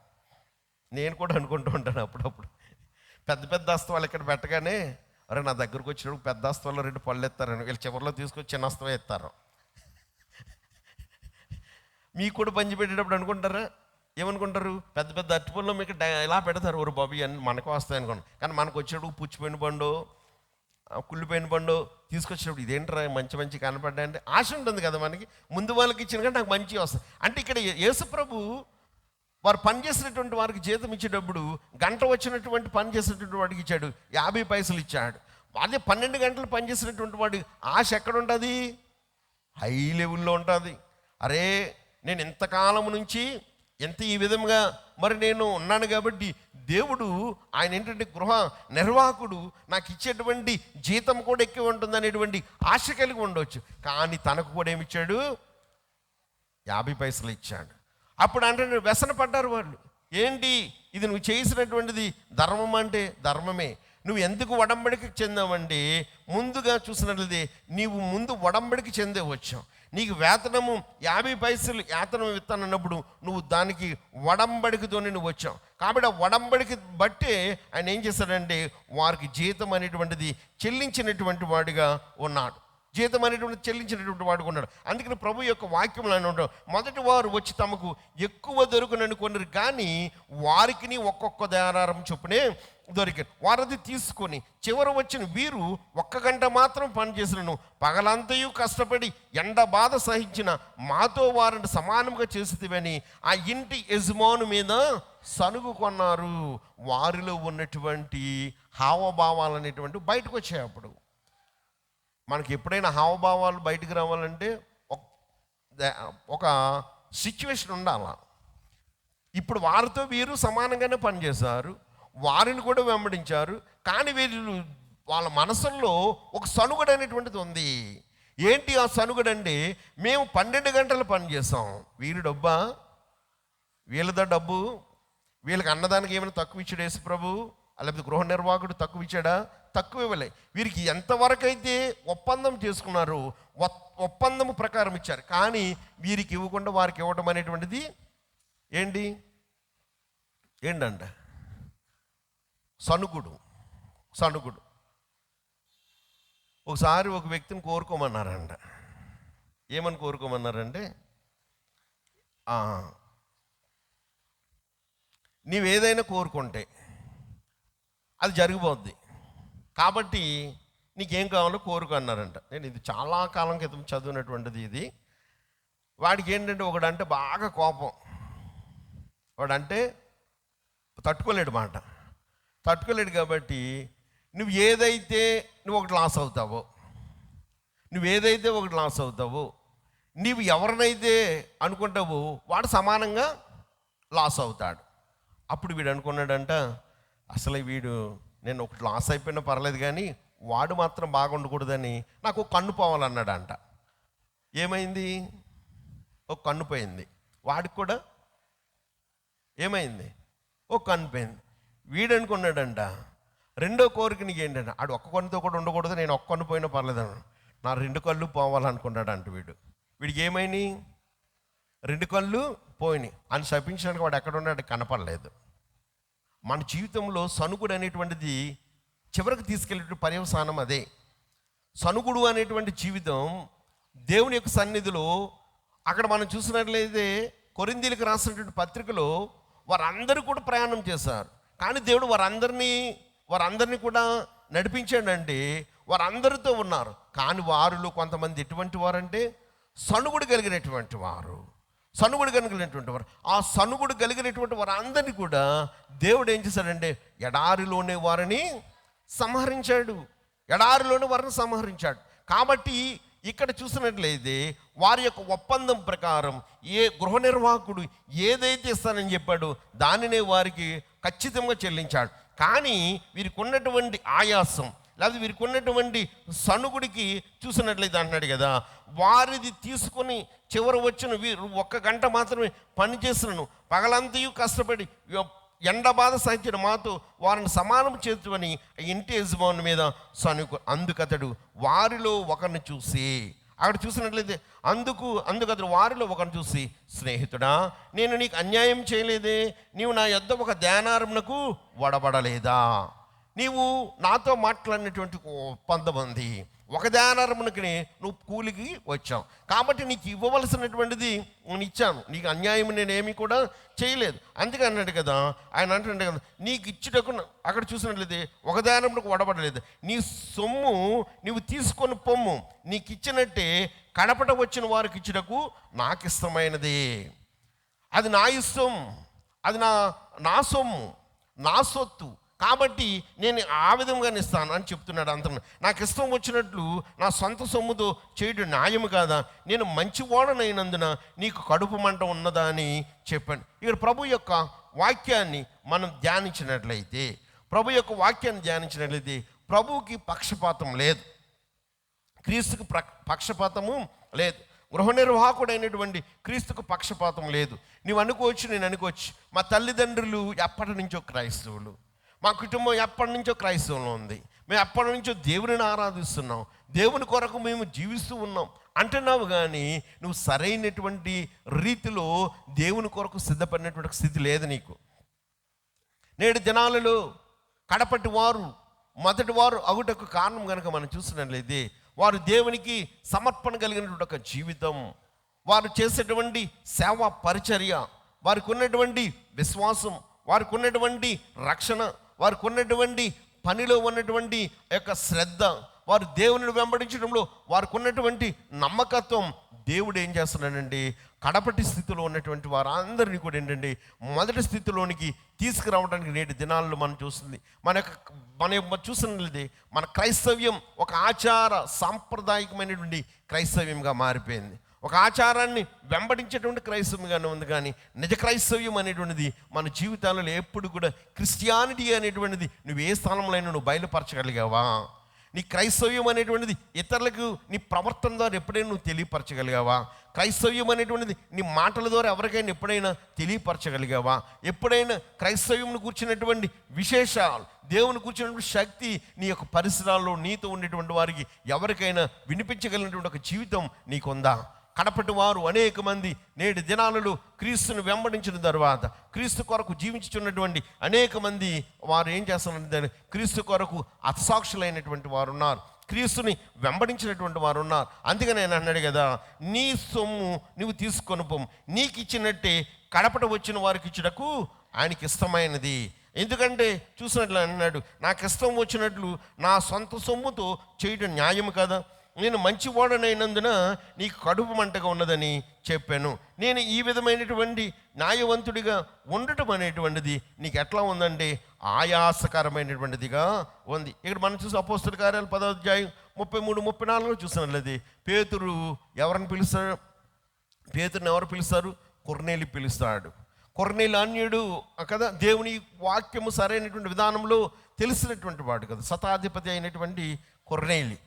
నేను కూడా అనుకుంటూ ఉంటాను అప్పుడప్పుడు, పెద్ద పెద్ద అస్తవాళ్ళు ఇక్కడ పెట్టగానే, అరే నా దగ్గరకు వచ్చినప్పుడు పెద్ద అస్తవాళ్ళు 2 పళ్ళు ఎత్తారని వీళ్ళు చివరిలో తీసుకొచ్చి చిన్న అస్తవే ఎత్తారు. మీకు కూడా పంచి పెట్టేటప్పుడు అనుకుంటారా? ఏమనుకుంటారు? పెద్ద పెద్ద అరటిపళ్ళు మీకు ఇలా పెడతారు, ఓరు బాబు అని మనకు వస్తాయి అనుకోండి. కానీ మనకు వచ్చేటప్పుడు పుచ్చిపోయిన పండు, కుళ్ళిపోయిన పండు తీసుకొచ్చినప్పుడు ఇదేంటారా మంచి మంచి కనపడ్డాయంటే ఆశ ఉంటుంది కదా మనకి. ముందు వాళ్ళకి ఇచ్చిన కానీ నాకు మంచి వస్తాయి. అంటే ఇక్కడ యేసు ప్రభు వారు పనిచేసినటువంటి వారికి జీతం ఇచ్చేటప్పుడు గంట వచ్చినటువంటి పని చేసినటువంటి వాడికి ఇచ్చాడు, 50 పైసలు ఇచ్చాడు. అదే 12 గంటలు పనిచేసినటువంటి వాడి ఆశ ఎక్కడ ఉంటుంది? హై లెవెల్లో ఉంటుంది. అరే నేను ఇంతకాలం నుంచి ఈ విధంగా మరి నేను ఉన్నాను కాబట్టి దేవుడు ఆయన ఏంటంటే గృహ నిర్వాహకుడు నాకు ఇచ్చేటువంటి జీతం కూడా ఎక్కువ ఉంటుంది అనేటువంటి ఆశ కలిగి ఉండవచ్చు. కానీ తనకు కూడా ఏమిచ్చాడు? 50 పైసలు ఇచ్చాడు. అప్పుడు అంటే వ్యసన పడ్డారు వాళ్ళు. ఏంటి ఇది నువ్వు చేసినటువంటిది? ధర్మం అంటే ధర్మమే. నువ్వు ఎందుకు ఒడంబడికి చెందావంటే ముందుగా చూసినట్లయితే నీవు ముందు ఒడంబడికి చెందే వచ్చావు. నీకు వేతనము 50 పైసలు వేతనం ఇస్తానన్నప్పుడు నువ్వు దానికి ఒడంబడికతోనే నువ్వు వచ్చావు. కాబట్టి ఆ ఒడంబడికి బట్టే ఆయన ఏం చేశాడంటే వారికి జీతం అనేటువంటిది చెల్లించినటువంటి వాడిగా ఉన్నాడు. జీతం అనేటువంటి చెల్లించినటువంటి వాడు ఉన్నాడు. అందుకని ప్రభు యొక్క వాక్యంలో అని ఉంటాం, మొదటి వారు వచ్చి తమకు ఎక్కువ దొరుకునని కొన్నారు, కానీ వారికి ఒక్కొక్క దేనారం చొప్పునే దొరికారు. వారది తీసుకొని చివరి వచ్చిన వీరు 1 గంట మాత్రం పనిచేసినను పగలంతయు కష్టపడి ఎండ బాధ సహించిన మాతో వారిని సమానంగా చేసేదివని ఆ ఇంటి యజమాను మీద సనుగు కొన్నారు. వారిలో ఉన్నటువంటి హావభావాలు అనేటువంటి బయటకు వచ్చాయి. అప్పుడు మనకి ఎప్పుడైనా హావభావాలు బయటకు రావాలంటే ఒక సిచ్యువేషన్ ఉండాలి. ఇప్పుడు వారితో వీరు సమానంగానే పనిచేశారు, వారిని కూడా వెంబడించారు, కానీ వీళ్ళు వాళ్ళ మనసుల్లో ఒక సనుగుడు అనేటువంటిది ఉంది. ఏంటి ఆ సనుగుడండి? మేము 12 గంటలు పనిచేసాం, వీరి డబ్బా, వీళ్ళదా డబ్బు, వీళ్ళకి అన్నదానికి ఏమైనా తక్కువ ఇచ్చాడు యేసు ప్రభు, లేకపోతే గృహ నిర్వాహకుడు తక్కువ ఇచ్చాడా? తక్కువ ఇవ్వలే. వీరికి ఎంతవరకు అయితే ఒప్పందం చేసుకున్నారో ఒప్పందము ప్రకారం ఇచ్చారు, కానీ వీరికి ఇవ్వకుండా వారికి ఇవ్వడం అనేటువంటిది ఏంటంట? సనుగుడు. ఒకసారి ఒక వ్యక్తిని కోరుకోమన్నారంట. ఏమని కోరుకోమన్నారంటే, నీవేదైనా కోరుకుంటే అది జరిగిపోద్ది, కాబట్టి నీకేం కావాలో కోరుకు అన్నారంట. నేను ఇది చాలా కాలం క్రితం చదివినటువంటిది ఇది. వాడికి ఏంటంటే ఒకడంటే బాగా కోపం, వాడంటే తట్టుకోలేడు కాబట్టి నువ్వు ఒకటి లాస్ అవుతావో, నువ్వు ఎవరినైతే అనుకుంటావో వాడు సమానంగా లాస్ అవుతాడు. అప్పుడు వీడు అనుకున్నాడంట, అసలు నేను ఒకటి లాస్ అయిపోయినా పర్లేదు, కానీ వాడు మాత్రం బాగుండకూడదని నాకు ఒక కన్ను పోవాలన్నాడంట. ఏమైంది? ఒక కన్ను పోయింది. వాడికి కూడా ఏమైంది? ఒక కన్ను పోయింది. వీడు అనుకున్నాడంట, రెండో కోరిక నీకు ఏంటంటే, ఆడు ఒక్క కన్నుతో కూడా ఉండకూడదు, నేను ఒక్క కన్ను పోయినా పర్లేదన్న, నా 2 కళ్ళు పోవాలనుకున్నాడంట. వీడికి ఏమైనాయి? 2 కళ్ళు పోయినాయి అని శపించడానికి వాడు ఎక్కడ ఉన్నాడు? కనపడలేదు. మన జీవితంలో సనుగుడు అనేటువంటిది చివరికి తీసుకెళ్ళే పర్యవసానం అదే. సనుగుడు అనేటువంటి జీవితం దేవుని యొక్క సన్నిధిలో, అక్కడ మనం చూసినట్లయితే కొరింథీయులకు రాసినటువంటి పత్రికలో వారందరూ కూడా ప్రయాణం చేశారు, కానీ దేవుడు వారందరినీ కూడా నడిపించాడంటే వారందరితో ఉన్నారు. కానీ వారిలో కొంతమంది ఎటువంటి వారంటే సనుగుడు కలిగినటువంటి వారు. ఆ సనుగుడు కలిగినటువంటి వారు అందరినీ కూడా దేవుడు ఏం చేశాడంటే ఎడారిలోనే వారిని సంహరించాడు. కాబట్టి ఇక్కడ చూసినట్లయితే వారి యొక్క ఒప్పందం ప్రకారం గృహ నిర్వాహకుడు ఏదైతే ఇస్తానని చెప్పాడో దానినే వారికి ఖచ్చితంగా చెల్లించాడు. కానీ వీరికి ఉన్నటువంటి ఆయాసం, లేదా వీరికి ఉన్నటువంటి సనుగుడికి చూసినట్లయితే అంటున్నాడు కదా, వారిది తీసుకొని చివరి వచ్చిన వీరు 1 గంట మాత్రమే పనిచేసినను పగలంతయు కష్టపడి ఎండ బాధ సహించిన మాతో వారిని సమానం చేతువని ఇంటి యజమాని మీద సనుగు. అందుకతడు వారిలో ఒకరిని చూసి, అక్కడ చూసినట్లయితే అందుకతడు వారిలో ఒకరిని చూసి, స్నేహితుడా, నేను నీకు అన్యాయం చేయలేదే, నీవు నా యొద్ద 1 దేనారమునకు వడబడలేదా? నీవు నాతో మాట్లాడినటువంటి ఒప్పందం ఉంది, 1 దేనారమునకి నువ్వు కూలికి వచ్చావు, కాబట్టి నీకు ఇవ్వవలసినటువంటిది నేను ఇచ్చాను, నీకు అన్యాయం నేనేమీ కూడా చేయలేదు. అందుకే అన్నాడు కదా, ఆయన అంటున్నాడు కదా, నీకు ఇచ్చుటకు అక్కడ చూసినట్లయితే 1 దేనారమునకు వడబడలేదు, నీ సొమ్ము నీవు తీసుకొని పొమ్ము, నీకు ఇచ్చినట్టే కడపట వచ్చిన వారికి ఇచ్చుటకు నాకు ఇష్టమైనది. అది నా ఇష్టం, అది నా సొమ్ము, నా సొత్తు, కాబట్టి నేను ఆ విధంగానే ఇస్తాను అని చెప్తున్నాడు. నాకు ఇష్టం వచ్చినట్లు నా సొంత సొమ్ముతో చేయడం న్యాయం కాదా? నేను మంచివాడనైనందున నీకు కడుపు మంట ఉన్నదా అని చెప్పాను. ఇక్కడ ప్రభు యొక్క వాక్యాన్ని మనం ధ్యానించినట్లయితే ప్రభువుకి పక్షపాతం లేదు, క్రీస్తుకు పక్షపాతము లేదు, గృహ నిర్వాహకుడైనటువంటి క్రీస్తుకు పక్షపాతం లేదు. నేను అనుకోవచ్చు, మా తల్లిదండ్రులు ఎప్పటి నుంచో క్రైస్తవులు, మా కుటుంబం ఎప్పటి నుంచో క్రైస్తవంలో ఉంది, మేము ఎప్పటి నుంచో దేవుని ఆరాధిస్తున్నాం, దేవుని కొరకు మేము జీవిస్తూ ఉన్నాం అంటున్నావు, కానీ నువ్వు సరైనటువంటి రీతిలో దేవుని కొరకు సిద్ధపడినటువంటి స్థితి లేదు నీకు. నేడు దినాలలో కడపటి వారు మొదటి వారు అగుటకు కారణం కనుక మనం చూసినట్లయితే వారు దేవునికి సమర్పణ కలిగినటువంటి ఒక జీవితం, వారు చేసేటువంటి సేవా పరిచర్య, వారికి ఉన్నటువంటి విశ్వాసం, వారికి ఉన్నటువంటి రక్షణ, వారికి ఉన్నటువంటి పనిలో ఉన్నటువంటి యొక్క శ్రద్ధ, వారు దేవుని వెంబడించడంలో వారికి ఉన్నటువంటి నమ్మకత్వం, దేవుడు ఏం చేస్తున్నాడండి, కడపటి స్థితిలో ఉన్నటువంటి వారందరినీ కూడా ఏంటండి మొదటి స్థితిలోనికి తీసుకురావడానికి నేటి దినాల్లో మనం చూస్తుంది. మన చూసినది మన క్రైస్తవ్యం ఒక ఆచార సాంప్రదాయకమైనటువంటి క్రైస్తవ్యంగా మారిపోయింది. ఒక ఆచారాన్ని వెంబడించేటువంటి క్రైస్తవ్యంగానే ఉంది, కానీ నిజ క్రైస్తవ్యం అనేటువంటిది మన జీవితాలలో ఎప్పుడు కూడా క్రిస్టియానిటీ అనేటువంటిది నువ్వు ఏ స్థానంలో నువ్వు బయలుపరచగలిగావా? నీ క్రైస్తవ్యం అనేటువంటిది ఇతరులకు నీ ప్రవర్తన ద్వారా ఎప్పుడైనా నువ్వు తెలియపరచగలిగావా? క్రైస్తవ్యం అనేటువంటిది నీ మాటల ద్వారా ఎవరికైనా ఎప్పుడైనా తెలియపరచగలిగావా? ఎప్పుడైనా క్రైస్తవ్యంను కూర్చున్నటువంటి విశేషాలు, దేవుని కూర్చున్నటువంటి శక్తి నీ యొక్క పరిసరాల్లో నీతో ఉండేటువంటి వారికి ఎవరికైనా వినిపించగలిగినటువంటి ఒక జీవితం నీకుందా? కడపటి వారు అనేక మంది నేటి దినాలలో క్రీస్తుని వెంబడించిన తర్వాత క్రీస్తు కొరకు జీవించుచున్నటువంటి అనేక మంది వారు ఏం చేస్తున్నారంటే క్రీస్తు కొరకు అసాక్షులైనటువంటి వారు ఉన్నారు, క్రీస్తుని వెంబడించినటువంటి వారు ఉన్నారు. అందుకని నేను అన్నాడు కదా, నీ సొమ్ము నువ్వు తీసుకొని పోము, నీకు ఇచ్చినట్టే కడపట వచ్చిన వారికి ఇచ్చుటకు ఆయనకి ఇష్టమైనది. ఎందుకంటే చూసినట్లు అన్నాడు, నాకు ఇష్టం వచ్చినట్లు నా సొంత సొమ్ముతో చేయడం న్యాయం కదా, నేను మంచివాడనైనందున నీకు కడుపు మంటగా ఉన్నదని చెప్పాను. నేను ఈ విధమైనటువంటి న్యాయవంతుడిగా ఉండటం అనేటువంటిది నీకు ఎట్లా ఉందంటే ఆయాసకరమైనటువంటిదిగా ఉంది. ఇక్కడ మనం చూసి అపోస్తల కార్యాలు 10వ అధ్యాయం 33-34 చూసినట్లయితే పేతురు ఎవరిని పిలుస్తాడు? పేతురుని ఎవరు పిలుస్తారు? కొర్నేలి పిలుస్తాడు. కొర్నేలి అన్యుడు కదా, దేవుని వాక్యము సరైనటువంటి విధానంలో తెలిసినటువంటి వాడు కదా, శతాధిపతి అయినటువంటి కొర్నేలి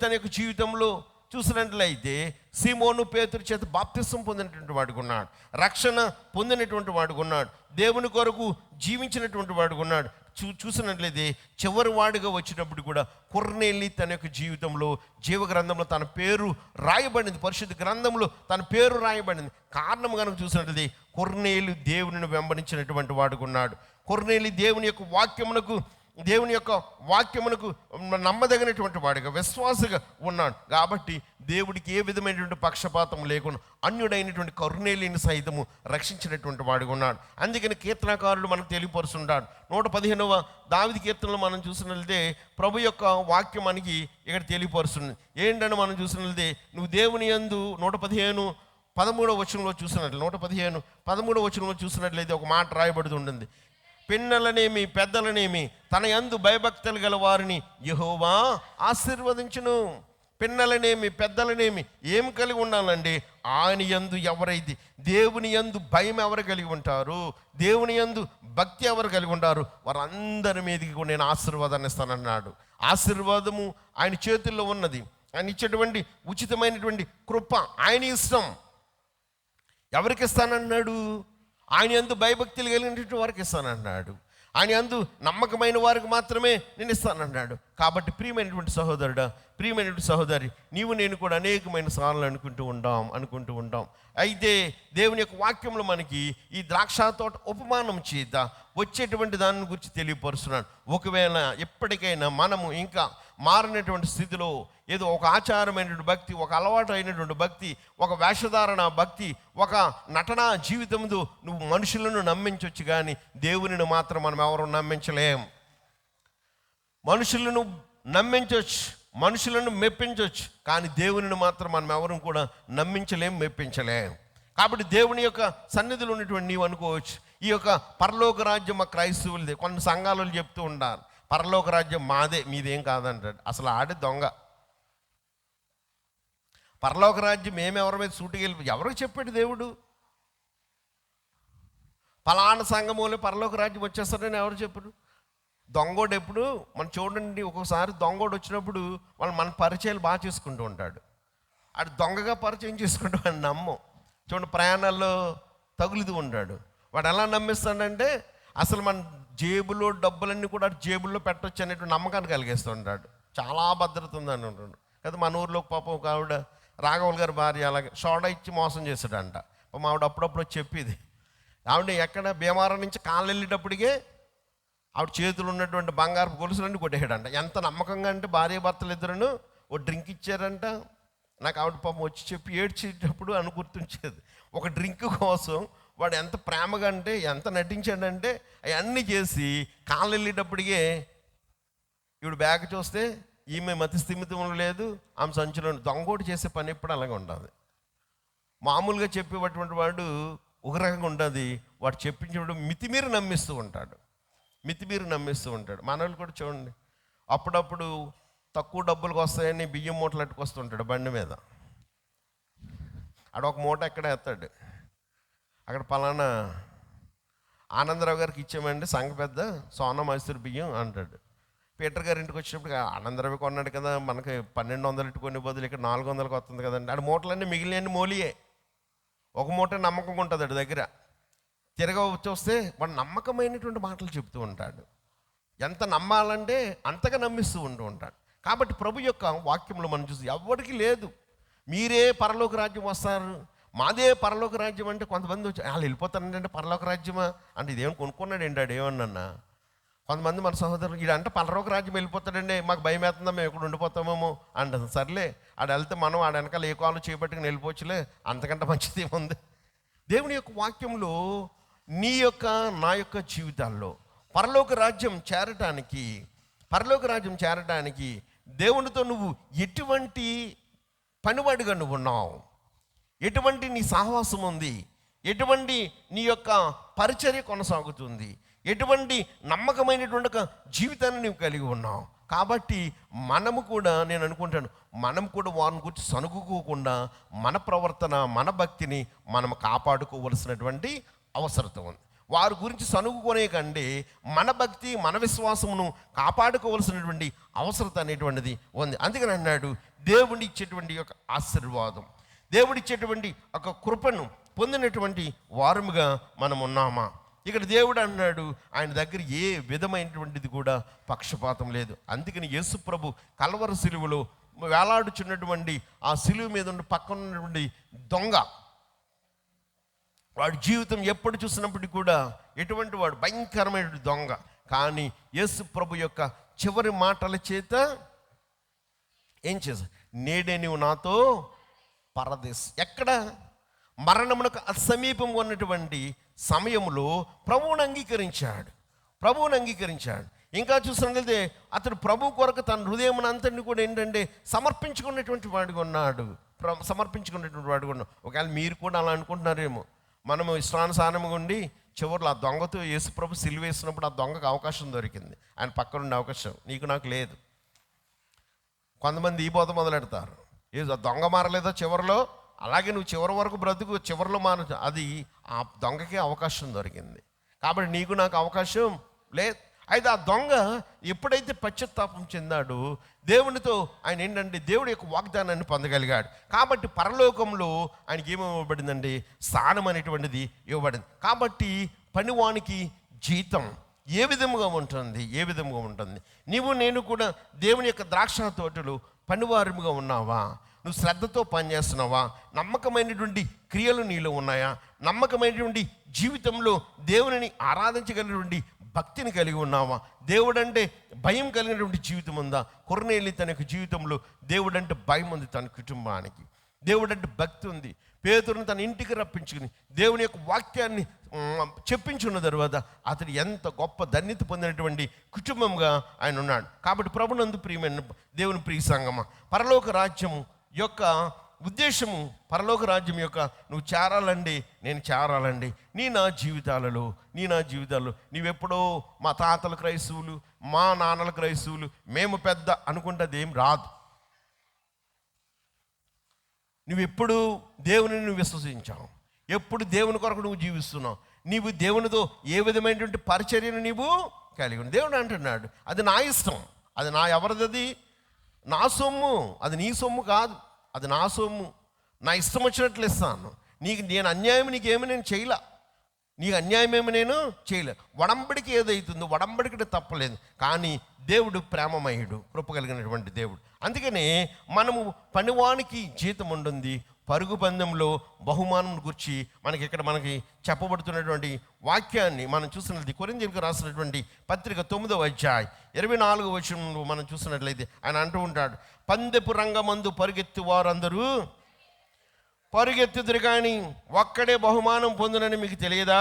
తన యొక్క జీవితంలో చూసినట్లయితే సీమోను పేతురు చేత బాప్తిసం పొందినటువంటి వాడుగా ఉన్నాడు, రక్షణ పొందినటువంటి వాడుగా ఉన్నాడు, దేవుని కొరకు జీవించినటువంటి వాడుగా ఉన్నాడు. చూసినట్లయితే చివరి వాడిగా వచ్చినప్పుడు కూడా కొర్నేలి తన యొక్క జీవితంలో జీవ గ్రంథంలో తన పేరు రాయబడింది, పరిశుద్ధ గ్రంథంలో తన పేరు రాయబడింది. కారణం కనుక చూసినట్లయితే కొర్నేలి దేవునిని వెంబడించినటువంటి వాడుగా ఉన్నాడు. కొర్నేలి దేవుని యొక్క వాక్యమునకు నమ్మదగినటువంటి వాడిగా విశ్వాసగా ఉన్నాడు. కాబట్టి దేవుడికి ఏ విధమైనటువంటి పక్షపాతం లేకుండా అన్యుడైనటువంటి కొర్నేలిని సైతము రక్షించినటువంటి వాడిగా ఉన్నాడు. అందుకని కీర్తనకారుడు మనకు తెలియపరుస్తున్నాడు. 115వ దావీదు కీర్తనలో మనం చూసినట్లయితే ప్రభు యొక్క వాక్యం మనకి ఇక్కడ తెలియపరుస్తుంది. ఏంటని మనం చూసినట్లయితే నువ్వు దేవుని యందు 115:13 వచనంలో చూసినట్లు 115:13 వచనంలో చూసినట్లయితే ఒక మాట రాయబడుతుంటుంది, పిన్నలనేమి పెద్దలనేమి తన యందు భయభక్తులు గల వారిని యెహోవా ఆశీర్వదించును. పిన్నలనేమి పెద్దలనేమి ఏం కలిగి ఉండాలండి? ఆయన యందు ఎవరైతే దేవుని యందు భయం ఎవరు కలిగి ఉంటారు, దేవుని యందు భక్తి ఎవరు కలిగి ఉంటారు, వారందరి మీదకి కూడా నేను ఆశీర్వాదాన్ని ఇస్తానన్నాడు. ఆశీర్వాదము ఆయన చేతుల్లో ఉన్నది. ఆయన ఇచ్చేటువంటి ఉచితమైనటువంటి కృప ఆయన ఇష్టం. ఎవరికి ఇస్తానన్నాడు? ఆయన యందు భయభక్తులు కలిగినటువంటి వారికి ఇస్తానన్నాడు. ఆయన యందు నమ్మకమైన వారికి మాత్రమే నేను ఇస్తానన్నాడు. కాబట్టి ప్రియమైనటువంటి సహోదరుడా, ప్రియమైనటువంటి సహోదరి, నీవు నేను కూడా అనేకమైన సార్లు అనుకుంటూ ఉంటాం. అయితే దేవుని యొక్క వాక్యంలో మనకి ఈ ద్రాక్ష తోట ఉపమానం చేత వచ్చేటువంటి దాని గురించి తెలియపరుస్తున్నాడు. ఒకవేళ ఎప్పటికైనా మనము ఇంకా మారినటువంటి స్థితిలో ఏదో ఒక ఆచారమైనటువంటి భక్తి, ఒక అలవాటు అయినటువంటి భక్తి, ఒక వేషధారణ భక్తి, ఒక నటనా జీవితంతో నువ్వు మనుషులను నమ్మించవచ్చు, కానీ దేవునిని మాత్రం మనం ఎవరు నమ్మించలేం. మనుషులను నమ్మించవచ్చు, మనుషులను మెప్పించవచ్చు, కానీ దేవునిని మాత్రం మనం ఎవరు కూడా నమ్మించలేం, మెప్పించలేం. కాబట్టి దేవుని యొక్క సన్నిధిలో ఉన్నటువంటి నీవు అనుకోవచ్చు, ఈ యొక్క పరలోక రాజ్యం మా క్రైస్తవులదే. కొన్ని సంఘాలు చెప్తూ ఉంటారు, పరలోక రాజ్యం మాదే, మీదేం కాదంటాడు. అసలు ఆడే దొంగ. పరలోక రాజ్యం మేమెవరి మీద సూటికెళ్ళి ఎవరికి చెప్పాడు దేవుడు? ఫలానా సంఘములో పరలోక రాజ్యం వచ్చేస్తాడని ఎవరు చెప్పారు? దొంగోడు ఎప్పుడు మనం చూడండి, ఒక్కొక్కసారి దొంగోడు వచ్చినప్పుడు వాళ్ళు మన పరిచయాలు బాగా చేసుకుంటూ ఉంటాడు. ఆడు దొంగగా పరిచయం చేసుకుంటూ వాడిని నమ్మం. చూడండి, ప్రయాణాల్లో తగులుతూ ఉంటాడు. వాడు ఎలా నమ్మిస్తాడంటే అసలు మన జేబులో డబ్బులన్నీ కూడా జేబుల్లో పెట్టవచ్చు అనేటువంటి నమ్మకాన్ని కలిగేస్తూ ఉంటాడు. చాలా భద్రత ఉందని ఉంటాడు కదా. మన ఊర్లో పాపం ఒక ఆవిడ, రాఘవులు గారి భార్య, అలాగే సోడా ఇచ్చి మోసం చేశాడంట. మా ఆవిడ అప్పుడప్పుడు చెప్పేది, ఆవిడ ఎక్కడ భీమవరం నుంచి కాళ్ళు వెళ్ళేటప్పటికే ఆవిడ చేతులు ఉన్నటువంటి బంగారు గొలుసులన్నీ కొట్టేయడంట. ఎంత నమ్మకంగా అంటే భార్య భర్తలు ఇద్దరును ఓ డ్రింక్ ఇచ్చారంట. నాకు ఆవిడ పాపం వచ్చి చెప్పి ఏడ్చేటప్పుడు అని గుర్తుంచేది. ఒక డ్రింక్ కోసం వాడు ఎంత ప్రేమగా అంటే ఎంత నటించాడంటే అవన్నీ చేసి కాళ్ళు వెళ్ళేటప్పటికే ఈవిడ బ్యాగ్ చూస్తే ఈమె మతి స్థిమితం లేదు, ఆమె సంచులో దొంగోటి చేసే పని ఎప్పుడు అలాగే ఉంటుంది. మామూలుగా చెప్పేటటువంటి వాడు ఒక రకంగా ఉంటుంది, వాడు చెప్పించినప్పుడు మితిమీరి నమ్మిస్తూ ఉంటాడు. మన వాళ్ళు కూడా చూడండి, అప్పుడప్పుడు తక్కువ డబ్బులకు వస్తాయని బియ్యం మూటలు అట్టుకొస్తుంటాడు బండి మీద. ఆడ ఒక మూట ఎక్కడ ఎత్తాడు, అక్కడ పలానా ఆనందరావు గారికి ఇచ్చామండి సంఘ పెద్ద సోనా మైసూర్ బియ్యం అంటాడు. పీటర్ గారి ఇంటికి వచ్చినప్పుడు ఆనందరావు కొన్నాడు కదా, మనకి 1200 కొన్ని బదులు ఇక్కడ 400కి వస్తుంది కదండి. ఆడ మూటలన్నీ మిగిలిన మోలియే. ఒక మూట నమ్మకం ఉంటుంది ఆడి దగ్గర. తిరగ చూస్తే వాడు నమ్మకమైనటువంటి మాటలు చెప్తూ ఉంటాడు. ఎంత నమ్మాలంటే అంతగా నమ్మిస్తూ ఉంటాడు. కాబట్టి ప్రభు యొక్క వాక్యంలో మనం చూసి ఎవరికి లేదు మీరే పరలోక రాజ్యం వస్తారు, మాదే పరలోక రాజ్యం అంటే కొంతమంది వచ్చి వాళ్ళు వెళ్ళిపోతానంటే పరలోక రాజ్యమా అంటే ఇదేమో కొనుక్కున్నాడు ఏంటాడు ఏమన్నా. కొంతమంది మన సహోదరులు ఇడంటే పరలోక రాజ్యం వెళ్ళిపోతాడండి, మాకు భయం వేస్తుందా, మేము ఇక్కడ ఉండిపోతామేమో అంటుంది. సర్లే ఆడ వెళ్తే మనం ఆడ వెనకాల ఏ కాలు చేపట్టుకుని వెళ్ళిపోవచ్చులే, అంతకంటే మంచిది ఏముంది. దేవుని యొక్క వాక్యంలో నీ యొక్క నా యొక్క జీవితాల్లో పరలోక రాజ్యం చేరటానికి దేవునితో నువ్వు ఎటువంటి పనివాడిగా నువ్వు ఉన్నావు, ఎటువంటి నీ సహవాసం ఉంది, ఎటువంటి నీ యొక్క పరిచర్య కొనసాగుతుంది, ఎటువంటి నమ్మకమైనటువంటి ఒక జీవితాన్ని నువ్వు కలిగి ఉన్నావు. కాబట్టి మనము కూడా నేను అనుకుంటాను మనం కూడా వారిని గురించి సనుగుకోకుండా మన ప్రవర్తన మన భక్తిని మనం కాపాడుకోవలసినటువంటి అవసరం ఉంది. వారి గురించి సనుగుకునే కంటే మన భక్తి మన విశ్వాసమును కాపాడుకోవలసినటువంటి అవసరం అనేటువంటిది ఉంది. అందుకని అన్నాడు దేవుడి ఇచ్చేటువంటి యొక్క ఆశీర్వాదం, దేవుడిచ్చేటువంటి ఒక కృపను పొందినటువంటి వారముగా మనం ఉన్నామా. ఇక్కడ దేవుడు అన్నాడు ఆయన దగ్గర ఏ విధమైనటువంటిది కూడా పక్షపాతం లేదు. అందుకని యేసు ప్రభు కల్వరి సిలువలో వేలాడుచున్నటువంటి ఆ సిలువ మీద ఉండి పక్కన ఉన్నటువంటి దొంగ, వాడి జీవితం ఎప్పుడు చూసినప్పటికీ కూడా ఎటువంటి వాడు భయంకరమైన దొంగ. కానీ యేసు ప్రభు యొక్క చివరి మాటల చేత ఏం చేశాడు, నేడే నీవు నాతో పరదేశ్. ఎక్కడ మరణమునకు అసమీపంగా ఉన్నటువంటి సమయంలో ప్రభువుని అంగీకరించాడు. ఇంకా చూసినట్లయితే అతడు ప్రభు కొరకు తన హృదయం అంతటిని కూడా ఏంటంటే సమర్పించుకున్నటువంటి వాడుగా ఉన్నాడు. ఒకవేళ మీరు కూడా అలా అనుకుంటున్నారేమో, మనము ఇష్టానుసారంగా ఉండి చివరిలో ఆ దొంగతో యేసు ప్రభు సిలువేసినప్పుడు ఆ దొంగకు అవకాశం దొరికింది, ఆయన పక్కన ఉండే అవకాశం నీకు నాకు లేదు. కొంతమంది ఈ బోధ మొదలెడతారు, ఏదో దొంగ మారలేదో చివరిలో, అలాగే నువ్వు చివరి వరకు బ్రతుకు, చివరిలో మార, అది ఆ దొంగకే అవకాశం దొరికింది. కాబట్టి నీకు నాకు అవకాశం లేదు. అయితే ఆ దొంగ ఎప్పుడైతే పశ్చాత్తాపం చెందాడో దేవునితో ఆయన ఏంటంటే దేవుడి యొక్క వాగ్దానాన్ని పొందగలిగాడు. కాబట్టి పరలోకంలో ఆయనకి ఏమివ్వబడిందండి, స్థానం అనేటువంటిది ఇవ్వబడింది. కాబట్టి పనివానికి జీతం ఏ విధముగా ఉంటుంది. నీవు నేను కూడా దేవుని యొక్క ద్రాక్ష తోటలు పనివారముగా ఉన్నావా? నువ్వు శ్రద్ధతో పనిచేస్తున్నావా? నమ్మకమైనటువంటి క్రియలు నీలో ఉన్నాయా? నమ్మకమైనటువంటి జీవితంలో దేవునిని ఆరాధించగలిగినటువంటి భక్తిని కలిగి ఉన్నావా? దేవుడంటే భయం కలిగినటువంటి జీవితం ఉందా? కొర్నేలి తన యొక్క జీవితంలో దేవుడంటే భయం ఉంది, తన కుటుంబానికి దేవుడంటే భక్తి ఉంది. పేతురుని తన ఇంటికి రప్పించుకుని దేవుని యొక్క వాక్యాన్ని చెప్పించున్న తర్వాత అతడు ఎంత గొప్ప ధన్యత పొందినటువంటి కుటుంబంగా ఆయన ఉన్నాడు. కాబట్టి ప్రభునందు ప్రియమైన దేవుని ప్రియ సంగమా, పరలోక రాజ్యము యొక్క ఉద్దేశము, పరలోక రాజ్యం యొక్క నువ్వు చేరాలండి, నేను చేరాలండి. నీ నా జీవితాలలో నీవెప్పుడో మా తాతలు క్రైస్తవులు, మా నాన్నల క్రైస్తవులు, మేము పెద్ద అనుకుంటే ఏం రాదు. నువ్వెప్పుడు దేవుని నువ్వు విశ్వసించావు, ఎప్పుడు దేవుని కొరకు నువ్వు జీవిస్తున్నావు, నీవు దేవునితో ఏ విధమైనటువంటి పరిచర్యను నీవు కలిగి ఉన్నావు. దేవుడు అంటున్నాడు అది నా ఇష్టం, అది నా ఎవరిది, నా సొమ్ము, అది నీ సొమ్ము కాదు, అది నా సొమ్ము. నా ఇష్టం వచ్చినట్లు ఇస్తాను. నేను అన్యాయం నేను చేయలే, నీకు అన్యాయమేమి నేను చేయలే. వడంబడికి ఏదైతుందో వడంబడికి తప్పలేదు. కానీ దేవుడు ప్రేమమయుడు, కృప కలిగినటువంటి దేవుడు. అందుకనే మనము పనివానికి జీతం ఉంటుంది, పరుగు పందెంలో బహుమానం గురించి మనకి చెప్పబడుతున్నటువంటి వాక్యాన్ని మనం చూసినట్లయితే కొరింథీయులకు రాసినటువంటి పత్రిక 9వ అధ్యాయం 24వ వచనంలో మనం చూసినట్లయితే ఆయన అంటూ ఉంటాడు, పందెపు రంగమందు పరిగెత్తి వారందరూ పరుగెత్తుదురు కానీ ఒక్కడే బహుమానం పొందునని మీకు తెలియదా?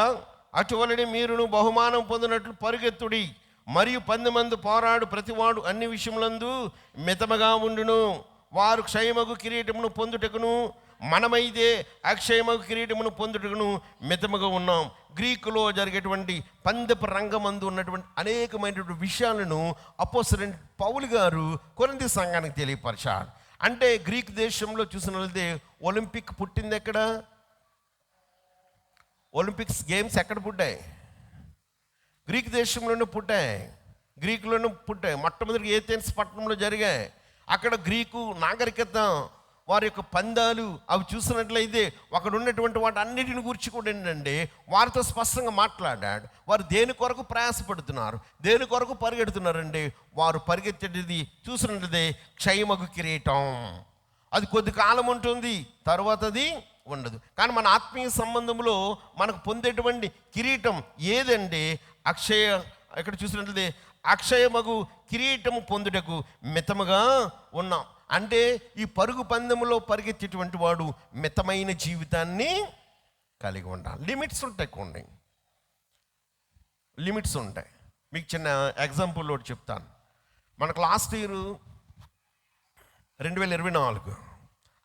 అటువలనే మీరును బహుమానం పొందినట్లు పరుగెత్తుడి. మరియు పందెమందు పోరాడు ప్రతివాడు అన్ని విషయములందు మితముగా ఉండును. వారు క్షయమగు కిరీటమును పొందుటకును, మనమైతే అక్షయమగు కిరీటమును పొందుటకును మితముగా ఉన్నాం. గ్రీకులో జరిగేటువంటి పందెపు రంగమందు ఉన్నటువంటి అనేకమైనటువంటి విషయాలను అపోస్తలుడైన పౌలు గారు కొరింథీ సంఘానికి తెలియపరిచాడు. అంటే గ్రీక్ దేశంలో చూసినట్లయితే ఒలింపిక్ పుట్టింది ఎక్కడ? ఒలింపిక్స్ గేమ్స్ ఎక్కడ పుట్టాయి? గ్రీక్ దేశంలోనే పుట్టాయి, గ్రీకులోనే పుట్టాయి. మొట్టమొదటి ఏథెన్స్ పట్టణంలో జరిగాయి. అక్కడ గ్రీకు నాగరికత, వారి యొక్క పందాలు అవి చూసినట్లయితే అక్కడ ఉన్నటువంటి వాటి అన్నిటిని గురించి కూడా ఏంటంటే వారితో స్పష్టంగా మాట్లాడాడు. వారు దేని కొరకు ప్రయాసపడుతున్నారు, దేని కొరకు పరిగెడుతున్నారండి? వారు పరిగెత్తేది చూసినట్లయితే క్షయమగు కిరీటం. అది కొద్ది కాలం ఉంటుంది, తర్వాత అది ఉండదు. కానీ మన ఆత్మీయ సంబంధంలో మనకు పొందేటువంటి కిరీటం ఏదంటే ఇక్కడ చూసినట్లయితే అక్షయమగు కిరీటము పొందుటకు మితముగా ఉన్నాం. అంటే ఈ పరుగు పందెములో పరిగెత్తేటువంటి వాడు మితమైన జీవితాన్ని కలిగి ఉండాలి. లిమిట్స్ ఉంటాయి, కొన్ని లిమిట్స్ ఉంటాయి. మీకు చిన్న ఎగ్జాంపుల్ ఒకటి చెప్తాను. మనకు లాస్ట్ ఇయర్ 2024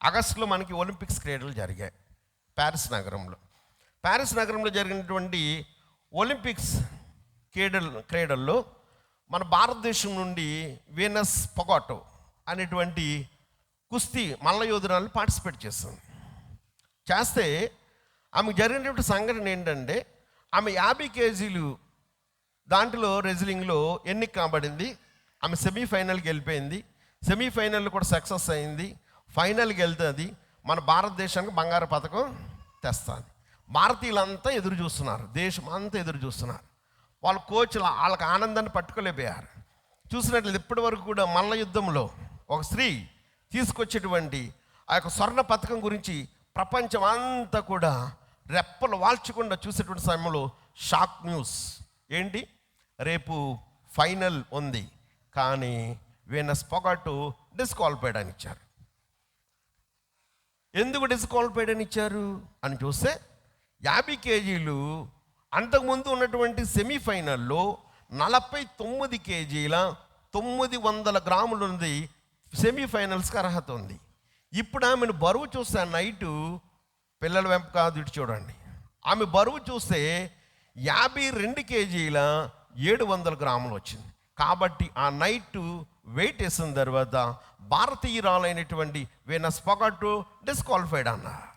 ఆగస్టులో మనకి ఒలింపిక్స్ క్రీడలు జరిగాయి ప్యారిస్ నగరంలో. ప్యారిస్ నగరంలో జరిగినటువంటి ఒలింపిక్స్ క్రీడల్లో మన భారతదేశం నుండి వీనస్ పొగాటో అనేటువంటి కుస్తీ మల్ల యోధురాలు పార్టిసిపేట్ చేస్తే ఆమెకు జరిగినటువంటి సంఘటన ఏంటంటే ఆమె 50 కేజీలు దాంట్లో రెజ్లింగ్లో ఎన్నిక కాబడింది. ఆమె సెమీఫైనల్కి వెళ్ళిపోయింది. సెమీఫైనల్లో కూడా సక్సెస్ అయింది. ఫైనల్కి వెళ్తుంది, మన భారతదేశానికి బంగారు పథకం తెస్తుంది. భారతీయులంతా ఎదురు చూస్తున్నారు, దేశం అంతా ఎదురు చూస్తున్నారు. వాళ్ళ కోచ్లు వాళ్ళకి ఆనందాన్ని పట్టుకోలేకపోయారు. చూసినట్లయితే ఇప్పటి వరకు కూడా మల్ల యుద్ధంలో ఒక స్త్రీ తీసుకొచ్చేటువంటి ఆ యొక్క స్వర్ణ పథకం గురించి ప్రపంచం అంతా కూడా రెప్పలు వాల్చకుండా చూసేటువంటి సమయంలో షాక్ న్యూస్ ఏంటి, రేపు ఫైనల్ ఉంది కానీ వీనస్ పొగాటో డిస్క్వాలిఫైడ్ అని ఇచ్చారు. ఎందుకు డిస్క్వాలిఫైడ్ అని ఇచ్చారు అని చూస్తే 50 కేజీలు అంతకుముందు ఉన్నటువంటి సెమీఫైనల్లో 49 కేజీల 900 గ్రాములు ఉంది, సెమీఫైనల్స్కి అర్హత ఉంది. ఇప్పుడు ఆమెను బరువు చూస్తే నైటు పిల్లల వెంప కాదు ఇటు చూడండి, ఆమె బరువు చూస్తే 52 కేజీల 700 గ్రాములు వచ్చింది. కాబట్టి ఆ నైటు వెయిట్ వేసిన తర్వాత భారతీయురాలైనటువంటి వీనస్ పొగాటో డిస్క్వాలిఫైడ్ అన్నారు.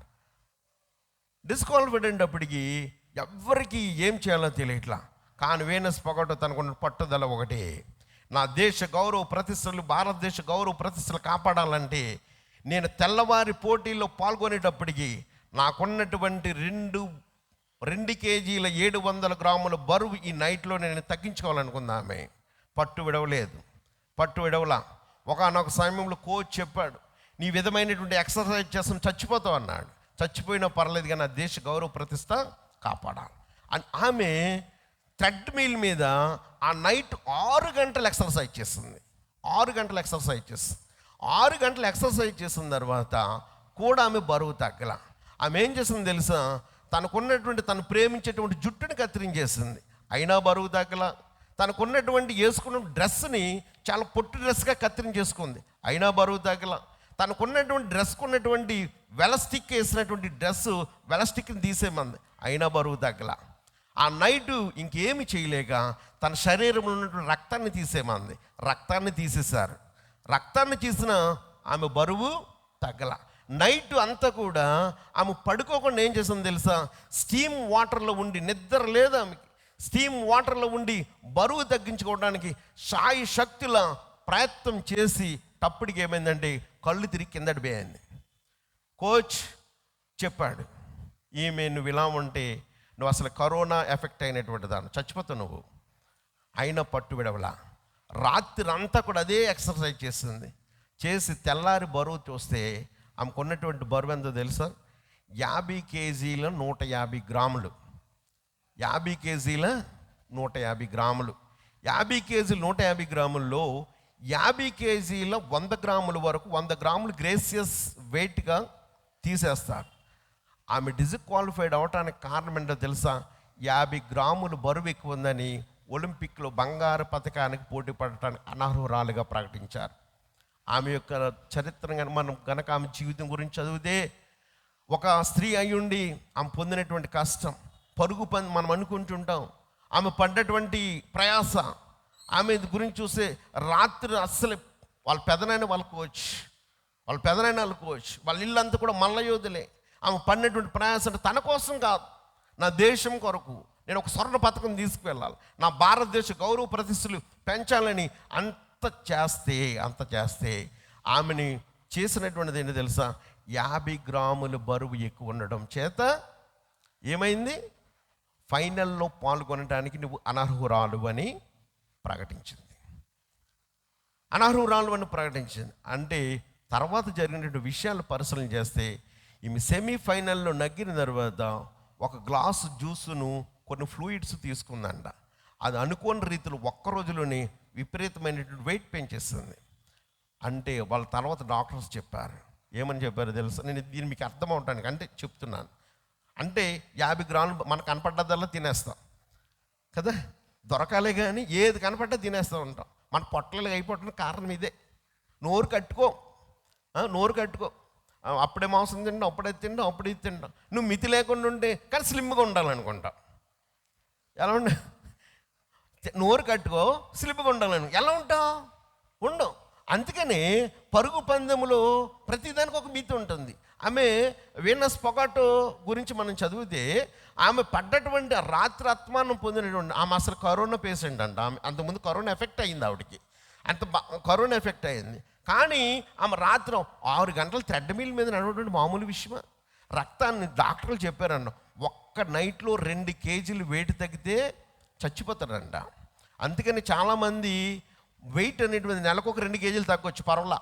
డిస్క్వాలిఫైడ్ అయినప్పటికీ ఎవ్వరికి ఏం చేయాలో తెలియట్లా. కానీ వీనస్ పొగాటో తనకున్న పట్టుదల ఒకటి, నా దేశ గౌరవ ప్రతిష్టలు, భారతదేశ గౌరవ ప్రతిష్టలు కాపాడాలంటే నేను తెల్లవారి పోటీల్లో పాల్గొనేటప్పటికీ నాకున్నటువంటి 2 కేజీల 700 గ్రాముల బరువు ఈ నైట్లో నేను తగ్గించుకోవాలనుకుందామే. పట్టు విడవలా. ఒకనొక సమయంలో కోచ్ చెప్పాడు, నీ విధమైనటువంటి ఎక్సర్సైజ్ చేస్తాను చచ్చిపోతావు అన్నాడు. చచ్చిపోయినా పర్లేదు కానీ నా దేశ గౌరవ ప్రతిష్ట కాపాడాలి అని ఆమె థ్రెడ్మిల్ మీద ఆ నైట్ 6 గంటలు ఎక్సర్సైజ్ చేస్తుంది. 6 గంటలు ఎక్సర్సైజ్ చేసిన తర్వాత కూడా ఆమె బరువు తగ్గల. ఆమె ఏం చేసింది తెలుసా, తను ప్రేమించేటువంటి జుట్టుని కత్తిరించేసింది, అయినా బరువు తగ్గల. తనకున్నటువంటి వేసుకున్న డ్రెస్ని చాలా పొట్టి డ్రెస్గా కత్తిరించేసుకుంది, అయినా బరువు తగ్గల. తనకున్నటువంటి డ్రెస్కున్నటువంటి వెలస్టిక్ వేసినటువంటి డ్రెస్సు వెలస్టిక్ని తీసేమంది, అయినా బరువు తగ్గల. ఆ నైటు ఇంకేమి చేయలేక తన శరీరంలో ఉన్నటువంటి రక్తాన్ని తీసేమంది, రక్తాన్ని తీసేశారు. రక్తాన్ని తీసిన ఆమె బరువు తగ్గల. నైట్ అంతా కూడా ఆమె పడుకోకుండా ఏం చేసింది తెలుసా, స్టీమ్ వాటర్లో ఉండి, నిద్ర లేదు ఆమెకి, స్టీమ్ వాటర్లో ఉండి బరువు తగ్గించుకోవడానికి సాయి శక్తుల ప్రయత్నం చేసి తప్పుడికి ఏమైందంటే కళ్ళు తిరిగి కిందటి పోయింది. కోచ్ చెప్పాడు, ఈమె నువ్వు ఇలా ఉంటే నువ్వు అసలు కరోనా ఎఫెక్ట్ అయినటువంటి దాన్ని చచ్చిపోతావు నువ్వు. అయినా పట్టు విడవలా. రాత్రి అంతా కూడా అదే ఎక్సర్సైజ్ చేసింది. చేసి తెల్లారి బరువు చూస్తే ఆమెకు ఉన్నటువంటి బరువు ఎంతో తెలుసా? 50 కేజీల 150 గ్రాములు. 50 కేజీల 150 గ్రాములు. 50 కేజీలు 150 గ్రాముల్లో 50 కేజీల 100 గ్రాముల వరకు 100 గ్రాములు గ్రేసియస్ వెయిట్గా తీసేస్తారు. ఆమె డిస్క్వాలిఫైడ్ అవటానికి కారణం ఏంటో తెలుసా? 50 గ్రాములు బరువు ఎక్కువ ఉందని ఒలింపిక్లో బంగారు పథకానికి పోటీ పడటానికి అనర్హురాలుగా ప్రకటించారు. ఆమె యొక్క చరిత్ర మనం గనక ఆమె జీవితం గురించి చదివితే, ఒక స్త్రీ అయ్యుండి ఆమె పొందినటువంటి కష్టం, పరుగు పని మనం అనుకుంటుంటాం, ఆమె పడ్డటువంటి ప్రయాస, ఆమె గురించి చూస్తే రాత్రి అస్సలు వాళ్ళ పెదనైనా వాళ్ళకోవచ్చు, వాళ్ళ ఇల్లంతా కూడా మల్లయోధులే. ఆమె పడినటువంటి ప్రయాస అంటే తన కోసం కాదు, నా దేశం కొరకు నేను ఒక స్వర్ణ పథకం తీసుకువెళ్ళాలి, నా భారతదేశ గౌరవ ప్రతిష్టలు పెంచాలని అంత చేస్తే ఆమెని చేసినటువంటిది ఏంటో తెలుసా? 50 గ్రాముల బరువు ఎక్కువ ఉండడం చేత ఏమైంది? ఫైనల్లో పాల్గొనడానికి నువ్వు అనర్హురాలు అని ప్రకటించింది. అంటే తర్వాత జరిగినటువంటి విషయాలు పరిశీలన చేస్తే, ఈమె సెమీఫైనల్లో నగ్గిన తర్వాత ఒక గ్లాసు జ్యూసును కొన్ని ఫ్లూయిడ్స్ తీసుకుందంట. అది అనుకోని రీతిలో ఒక్క రోజులోనే విపరీతమైనటువంటి వెయిట్ పెంచేస్తుంది. అంటే వాళ్ళ తర్వాత డాక్టర్స్ చెప్పారు, ఏమని చెప్పారు తెలుసా? నేను దీన్ని మీకు అర్థం అవటానికి అంటే చెప్తున్నాను. అంటే 50 గ్రాములు మనకు కనపడ్డదల్లా తినేస్తాం కదా, దొరకాలే కానీ ఏది కనపడ్డా తినేస్తూ ఉంటాం. మన పొట్టలు అయిపోవడానికి కారణం ఇదే. నోరు కట్టుకో, అప్పుడే మాంసం తింటాం, అప్పుడే తింటాం. నువ్వు మితి లేకుండా ఉంటే కానీ స్లిమ్గా ఉండాలనుకుంటా. ఎలా ఉండ? నోరు కట్టుకో, స్లిమ్గా ఉండాలను. ఎలా ఉంటావు? ఉండవు. అందుకనే పరుగు పందెములో ప్రతిదానికి ఒక మితి ఉంటుంది. ఆమె వీనస్ పొగాటో గురించి మనం చదివితే, ఆమె పడ్డటువంటి రాత్రి ఆత్మానం పొందినటువంటి ఆమె అసలు కరోనా పేషెంట్ అంట. ఆమె అంతకుముందు కరోనా ఎఫెక్ట్ అయింది, ఆవిడకి కరోనా ఎఫెక్ట్ అయింది. కానీ ఆమె రాత్రి 6 గంటలు థ్రెడ్మిల్ మీద నడవటువంటి మామూలు విషయమా? రక్తాన్ని డాక్టర్లు చెప్పారన్న, ఒక్క నైట్లో 2 కేజీలు వెయిట్ తగ్గితే చచ్చిపోతారంట. అందుకని చాలామంది వెయిట్ అనేటువంటి నెలకు ఒక 2 కేజీలు తగ్గొచ్చు, పర్వాలా.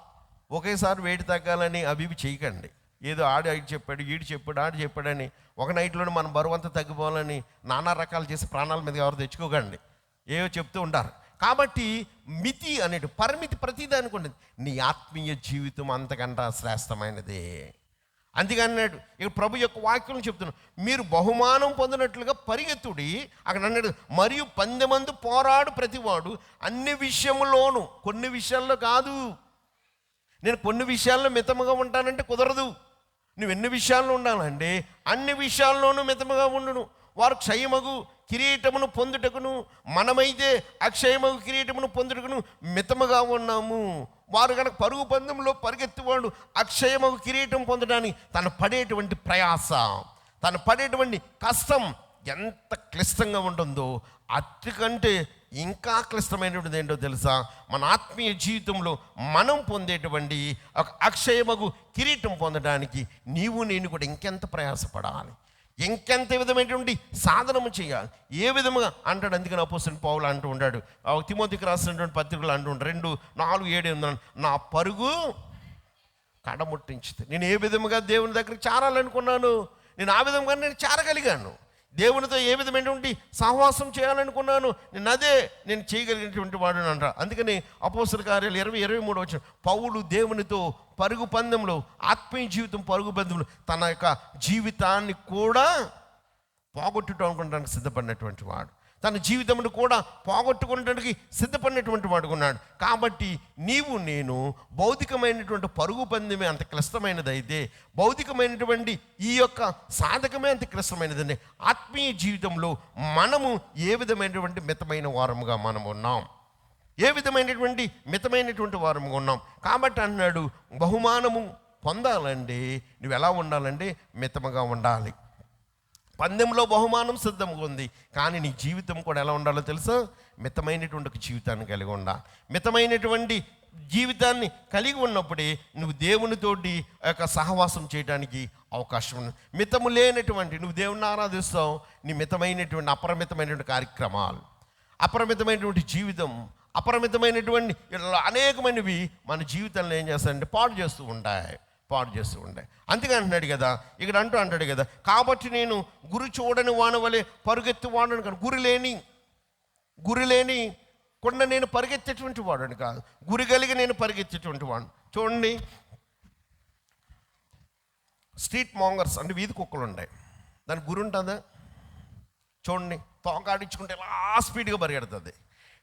ఒకేసారి వెయిట్ తగ్గాలని అవి చేయకండి. ఏదో ఆడు చెప్పాడు, ఈడు చెప్పాడు, ఆడు చెప్పాడని ఒక నైట్లోనే మన బరువు అంతా తగ్గిపోవాలని నానా రకాలు చేసి ప్రాణాల మీద ఎవరు తెచ్చుకోకండి. ఏవో చెప్తూ ఉంటారు. కాబట్టి మితి అనేటి పరిమితి ప్రతిదానికి ఉండదు. నీ ఆత్మీయ జీవితం అంతకంటే శ్రేష్టమైనదే. అందుకని అన్నాడు, ఇక ప్రభు యొక్క వాక్యం చెప్తున్నాడు, మీరు బహుమానం పొందినట్లుగా పరిగెత్తుడి. అక్కడ అన్నాడు, మరియు 10 మంది పోరాడు ప్రతివాడు అన్ని విషయములోనూ, కొన్ని విషయాల్లో కాదు. నేను కొన్ని విషయాల్లో మితముగా ఉంటానంటే కుదరదు. నువ్వు ఎన్ని విషయాల్లో ఉండాలంటే అన్ని విషయాల్లోనూ మితముగా ఉండును. వారు క్షయమగు కిరీటమును పొందుటకును, మనమైతే అక్షయమగు కిరీటమును పొందుటకును మితముగా ఉన్నాము. వారు కనుక పరుగు పందెంలో పరిగెత్తువాడు అక్షయమగు కిరీటం పొందడానికి తను పడేటువంటి ప్రయాస, తను పడేటువంటి కష్టం ఎంత క్లిష్టంగా ఉంటుందో, అటుకంటే ఇంకా క్లిష్టమైనటువంటి ఏంటో తెలుసా? మన ఆత్మీయ జీవితంలో మనం పొందేటువంటి ఒక అక్షయమగు కిరీటం పొందడానికి నీవు నేను కూడా ఇంకెంత ప్రయాసపడాలి, ఇంకెంత విధమైనటువంటి సాధనము చేయాలి, ఏ విధముగా అంటాడు. అందుకని అపోస్తలుడైన పౌలు అంటూ ఉంటాడు, తిమోతికి రాసినటువంటి పత్రికలు అంటూ ఉంటాడు, 2:4-7 నా పరుగు కడముట్టించింది. నేను ఏ విధముగా దేవుని దగ్గరికి చేరాలనుకున్నాను, నేను ఆ విధంగా నేను చేరగలిగాను. దేవునితో ఏ విధమైనటువంటి సహవాసం చేయాలనుకున్నాను, నేను చేయగలిగినటువంటి వాడు అంట. అందుకని అపోస్తలుల కార్యాలు 20-23 వచ్చిన పౌలు దేవునితో పరుగు పందెంలో, ఆత్మీయ జీవితం పరుగు పందెంలో తన యొక్క జీవితాన్ని కూడా పోగొట్టుకోవడానికి సిద్ధపడినటువంటి వాడు, తన జీవితంను కూడా పోగొట్టుకోవడానికి సిద్ధపడినటువంటి వాడు ఉన్నాడు. కాబట్టి నీవు నేను భౌతికమైనటువంటి పరుగు పందెమే అంత క్లిష్టమైనది అయితే, భౌతికమైనటువంటి ఈ యొక్క సాధకమే అంత క్లిష్టమైనదండి. ఆత్మీయ జీవితంలో మనము ఏ విధమైనటువంటి మితమైన వారముగా మనం ఉన్నాం, ఏ విధమైనటువంటి మితమైనటువంటి వారముగా ఉన్నాం. కాబట్టి అన్నాడు, బహుమానము పొందాలండి నువ్వు ఎలా ఉండాలంటే మితముగా ఉండాలి. పందెంలో బహుమానం సిద్ధంగా ఉంది, కానీ నీ జీవితం కూడా ఎలా ఉండాలో తెలుసా? మితమైనటువంటి జీవితాన్ని కలిగి ఉండాలి. మితమైనటువంటి జీవితాన్ని కలిగి ఉన్నప్పుడే నువ్వు దేవునితోటి యొక్క సహవాసం చేయడానికి అవకాశం ఉంది. మితము లేనటువంటి నువ్వు దేవుని ఆరాధిస్తావు, నీ మితమైనటువంటి అపరిమితమైనటువంటి కార్యక్రమాలు, అపరిమితమైనటువంటి జీవితం, అపరిమితమైనటువంటి అనేకమైనవి మన జీవితంలో ఏం చేస్తాయంటే పాడు చేస్తూ ఉంటాయి. పాడు చేస్తూ ఉండే. అందుకే అంటున్నాడు కదా, ఇక్కడ అంటాడు కదా, కాబట్టి నేను గురి చూడని వాని వలె పరుగెత్తి వాడను కాదు. గురి లేని కొండ నేను పరిగెత్తేటువంటి వాడని కాదు, గురి కలిగి నేను పరిగెత్తేటువంటి వాడు. చూడండి, స్ట్రీట్ మాంగర్స్ అంటే వీధి కుక్కలు ఉన్నాయి, దానికి గురి ఉంటుందా? చూడండి, తోకాడించుకుంటే ఎలా స్పీడ్గా పరిగెడుతుంది.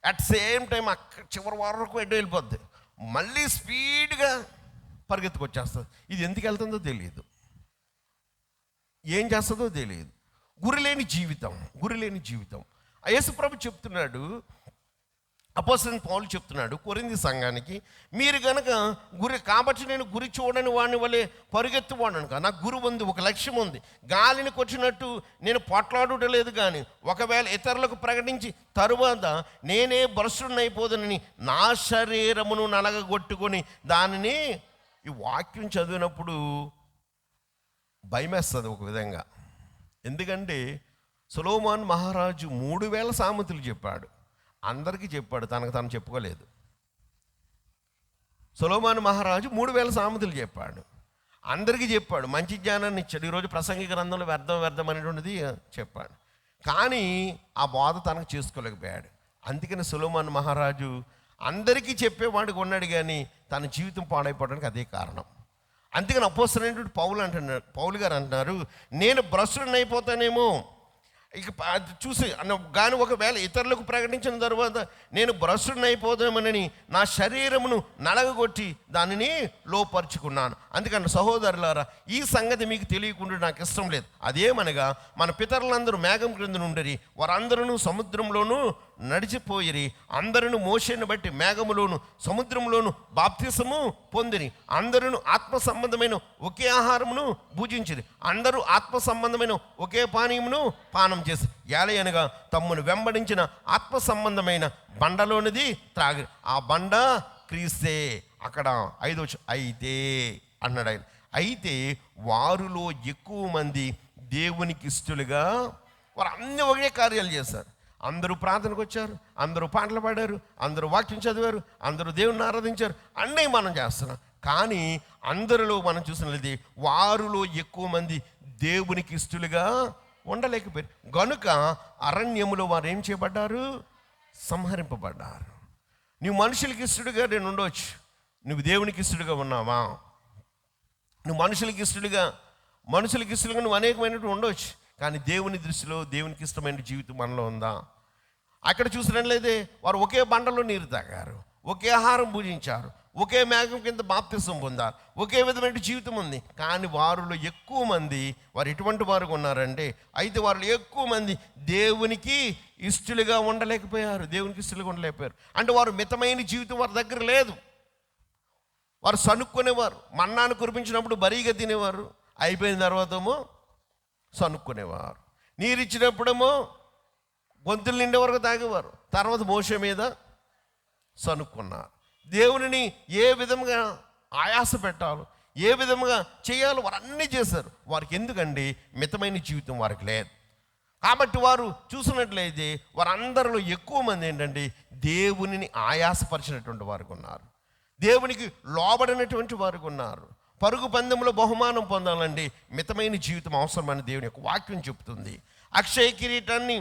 అట్ సేమ్ టైం అక్కడ చివరి వరకు ఎడ్డు వెళ్ళిపోద్ది, మళ్ళీ స్పీడ్గా పరిగెత్తుకొచ్చేస్తుంది. ఇది ఎందుకు వెళ్తుందో తెలియదు, ఏం చేస్తుందో తెలియదు. గురి లేని జీవితం. యేసుప్రభు చెప్తున్నాడు, అపోస్తలుడైన పౌలు చెప్తున్నాడు కొరింథీ సంఘానికి, మీరు కనుక కాబట్టి నేను గురి చూడని వాడిని వలె పరుగెత్తువాడను కాదు. నాకు గురి ఉంది, ఒక లక్ష్యం ఉంది. గాలిని కొట్టినట్టు నేను పోట్లాడటం లేదు, కానీ ఒకవేళ ఇతరులకు ప్రకటించి తరువాత నేనే భ్రష్టుడనైపోదునని నా శరీరమును నలగగొట్టుకొని దానిని. ఈ వాక్యం చదివినప్పుడు భయమేస్తుంది ఒక విధంగా. ఎందుకంటే సొలొమోను మహారాజు 3000 సామెతలు చెప్పాడు, అందరికీ చెప్పాడు, తనకు తాను చెప్పుకోలేదు. సొలొమోను మహారాజు 3000 సామెతలు చెప్పాడు, అందరికీ చెప్పాడు, మంచి జ్ఞానాన్ని ఇచ్చాడు. ఈరోజు ప్రసంగి గ్రంథంలో వ్యర్థం అనేటువంటిది చెప్పాడు, కానీ ఆ బోధ తనకు చేసుకోలేకపోయాడు. అందుకని సొలొమోను మహారాజు అందరికీ చెప్పేవాడికి ఉన్నాడు, కానీ తన జీవితం పాడైపోవడానికి అదే కారణం. అందుకని అపోస్తలుడైనటువంటి పౌలు గారు అంటున్నారు, నేను భ్రష్టుడిని అయిపోతానేమో ఇక చూసి కానీ ఒకవేళ ఇతరులకు ప్రకటించిన తర్వాత నేను భ్రష్టుడిని అయిపోతామని నా శరీరమును నలగగొట్టి దానిని లోపరుచుకున్నాను. అందుకని సహోదరులారా, ఈ సంగతి మీకు తెలియకుండా నాకు ఇష్టం లేదు. అదేమనగా మన పితరులందరూ మేఘం క్రింద నుండిరి, వారందరూ సముద్రంలోనూ నడిచిపోయిరి, అందరూ మోషేని బట్టి మేఘములోను సముద్రంలోను బాప్తిసము పొందిరి, అందరూ ఆత్మ సంబంధమైన ఒకే ఆహారమును భుజించిరి, అందరూ ఆత్మ సంబంధమైన ఒకే పానీయమును పానం చేసి ఏలయనగా తమ్మును వెంబడించిన ఆత్మ సంబంధమైన బండలోనిది త్రాగి, ఆ బండ క్రీస్తే. అక్కడ 5వ అయితే అన్నాడు ఆయన. అయితే వారిలో ఎక్కువ మంది దేవునికి ఇష్టలుగా, వారు అన్ని ఒకే కార్యాలు చేశారు. అందరూ ప్రార్థనకు వచ్చారు, అందరూ పాటలు పాడారు, అందరూ వాక్యం చదివారు, అందరూ దేవుని ఆరాధించారు, అన్నీ మనం చేస్తున్నాం. కానీ అందరిలో మనం చూసినది వారిలో ఎక్కువ మంది దేవునికి ఇష్టలుగా ఉండలేకపోయారు. గనుక అరణ్యములో వారు ఏం చేయబడ్డారు? సంహరింపబడ్డారు. నువ్వు మనుషులకి ఇష్టడుగా నేను ఉండవచ్చు, నువ్వు దేవునికి ఇష్టడుగా ఉన్నావా? నువ్వు మనుషులకి ఇష్టడుగా నువ్వు అనేకమైనటువంటి ఉండవచ్చు, కానీ దేవుని దృష్టిలో దేవునికి ఇష్టమైన జీవితం మనలో ఉందా? అక్కడ చూసినట్లయితే వారు ఒకే బండలో నీరు తాగారు, ఒకే ఆహారం భుజించారు, ఒకే మేఘం కింద బాప్తిసం పొందారు, ఒకే విధమైన జీవితం ఉంది. కానీ వారిలో ఎక్కువ మంది వారు ఎటువంటి వారు ఉన్నారంటే, అయితే వారిలో ఎక్కువ మంది దేవునికి ఇష్టలుగా ఉండలేకపోయారు. అంటే వారు మితమైన జీవితం వారి దగ్గర లేదు. వారు సనుక్కునేవారు, మన్నాను కురిపించినప్పుడు బరీగా తినేవారు, అయిపోయిన తర్వాతేమో సనుక్కునేవారు. నీరు ఇచ్చినప్పుడేమో గొంతులు నిండే వరకు తాగేవారు, తర్వాత మోషే మీద సనుక్కున్నారు. దేవునిని ఏ విధంగా ఆయాస పెట్టాలో, ఏ విధంగా చేయాలో వారు అన్నీ చేశారు. వారికి ఎందుకండి మితమైన జీవితం వారికి లేదు. కాబట్టి వారు చూసినట్లయితే వారందరిలో ఎక్కువ మంది ఏంటంటే దేవునిని ఆయాసపరిచినటువంటి వారికి ఉన్నారు, దేవునికి లోబడినటువంటి వారికి ఉన్నారు. పరుగు పందెంలో బహుమానం పొందాలండి మితమైన జీవితం అవసరమని దేవుని యొక్క వాక్యం చెప్తుంది. అక్షయ కిరీటాన్ని,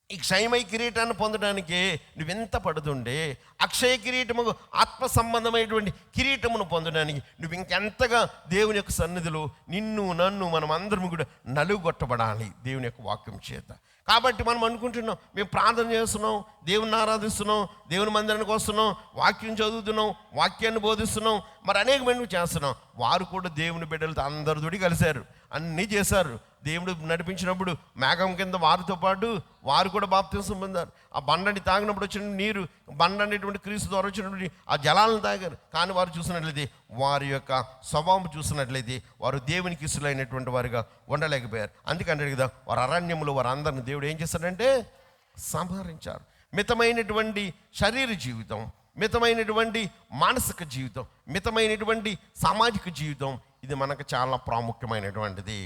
ఈ క్షయమయ కిరీటాన్ని పొందడానికి నువ్వెంత పడుతుండే, అక్షయ కిరీటము ఆత్మ సంబంధమైనటువంటి కిరీటమును పొందడానికి నువ్వు ఇంకెంతగా దేవుని యొక్క సన్నిధిలో నిన్ను నన్ను మనం అందరం కూడా నలుగొట్టబడాలి దేవుని యొక్క వాక్యం చేత. కాబట్టి మనం అనుకుంటున్నాం, మేము ప్రార్థన చేస్తున్నాం, దేవుని ఆరాధిస్తున్నాం, దేవుని మందిరానికి వస్తున్నాం, వాక్యం చదువుతున్నాం, వాక్యాన్ని బోధిస్తున్నాం, మరి అనేక మంది చేస్తున్నాం. వారు కూడా దేవుని బిడ్డలతో అందరితోటి కలిశారు, అన్నీ చేశారు. దేవుడు నడిపించినప్పుడు మేఘం కింద వారితో పాటు వారు కూడా బాప్తిసం పొందారు. ఆ బండని తాగినప్పుడు వచ్చిన నీరు, బండ అనేటువంటి క్రీస్తు ద్వారా వచ్చినటువంటి ఆ జలాలను తాగారు. కానీ వారు చూసినట్లయితే వారి యొక్క స్వభావం చూసినట్లయితే వారు దేవునికి ఇష్టలైనటువంటి వారిగా ఉండలేకపోయారు. అందుకంటే కదా వారు అరణ్యంలో వారు అందరిని దేవుడు ఏం చేశాడంటే సంహరించారు. మితమైనటువంటి శరీర జీవితం, మితమైనటువంటి మానసిక జీవితం, మితమైనటువంటి సామాజిక జీవితం, ఇది మనకు చాలా ప్రాముఖ్యమైనటువంటిది.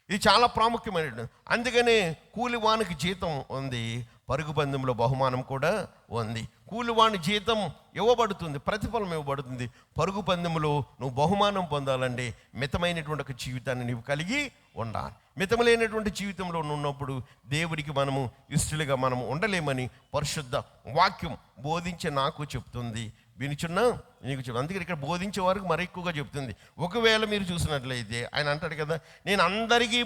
ఇది చాలా ప్రాముఖ్యమైనటువంటి. అందుకనే కూలివానికి జీతం ఉంది, పరుగు పందెంలో బహుమానం కూడా ఉంది. కూలివాని జీతం ఇవ్వబడుతుంది, ప్రతిఫలం ఇవ్వబడుతుంది. పరుగు పందెంలో నువ్వు బహుమానం పొందాలంటే మితమైనటువంటి ఒక జీవితాన్ని నువ్వు కలిగి ఉండాలి. మితములైనటువంటి జీవితంలో ఉన్నప్పుడు దేవుడికి మనము ఇష్టలుగా మనము ఉండలేమని పరిశుద్ధ వాక్యం బోధించే నాకు చెప్తుంది. వినుచున్నా నీకు చెప్తాను. అందుకని ఇక్కడ బోధించే వారికి మరి ఎక్కువగా చెప్తుంది. ఒకవేళ మీరు చూసినట్లయితే ఆయన అంటాడు కదా, నేను అందరికీ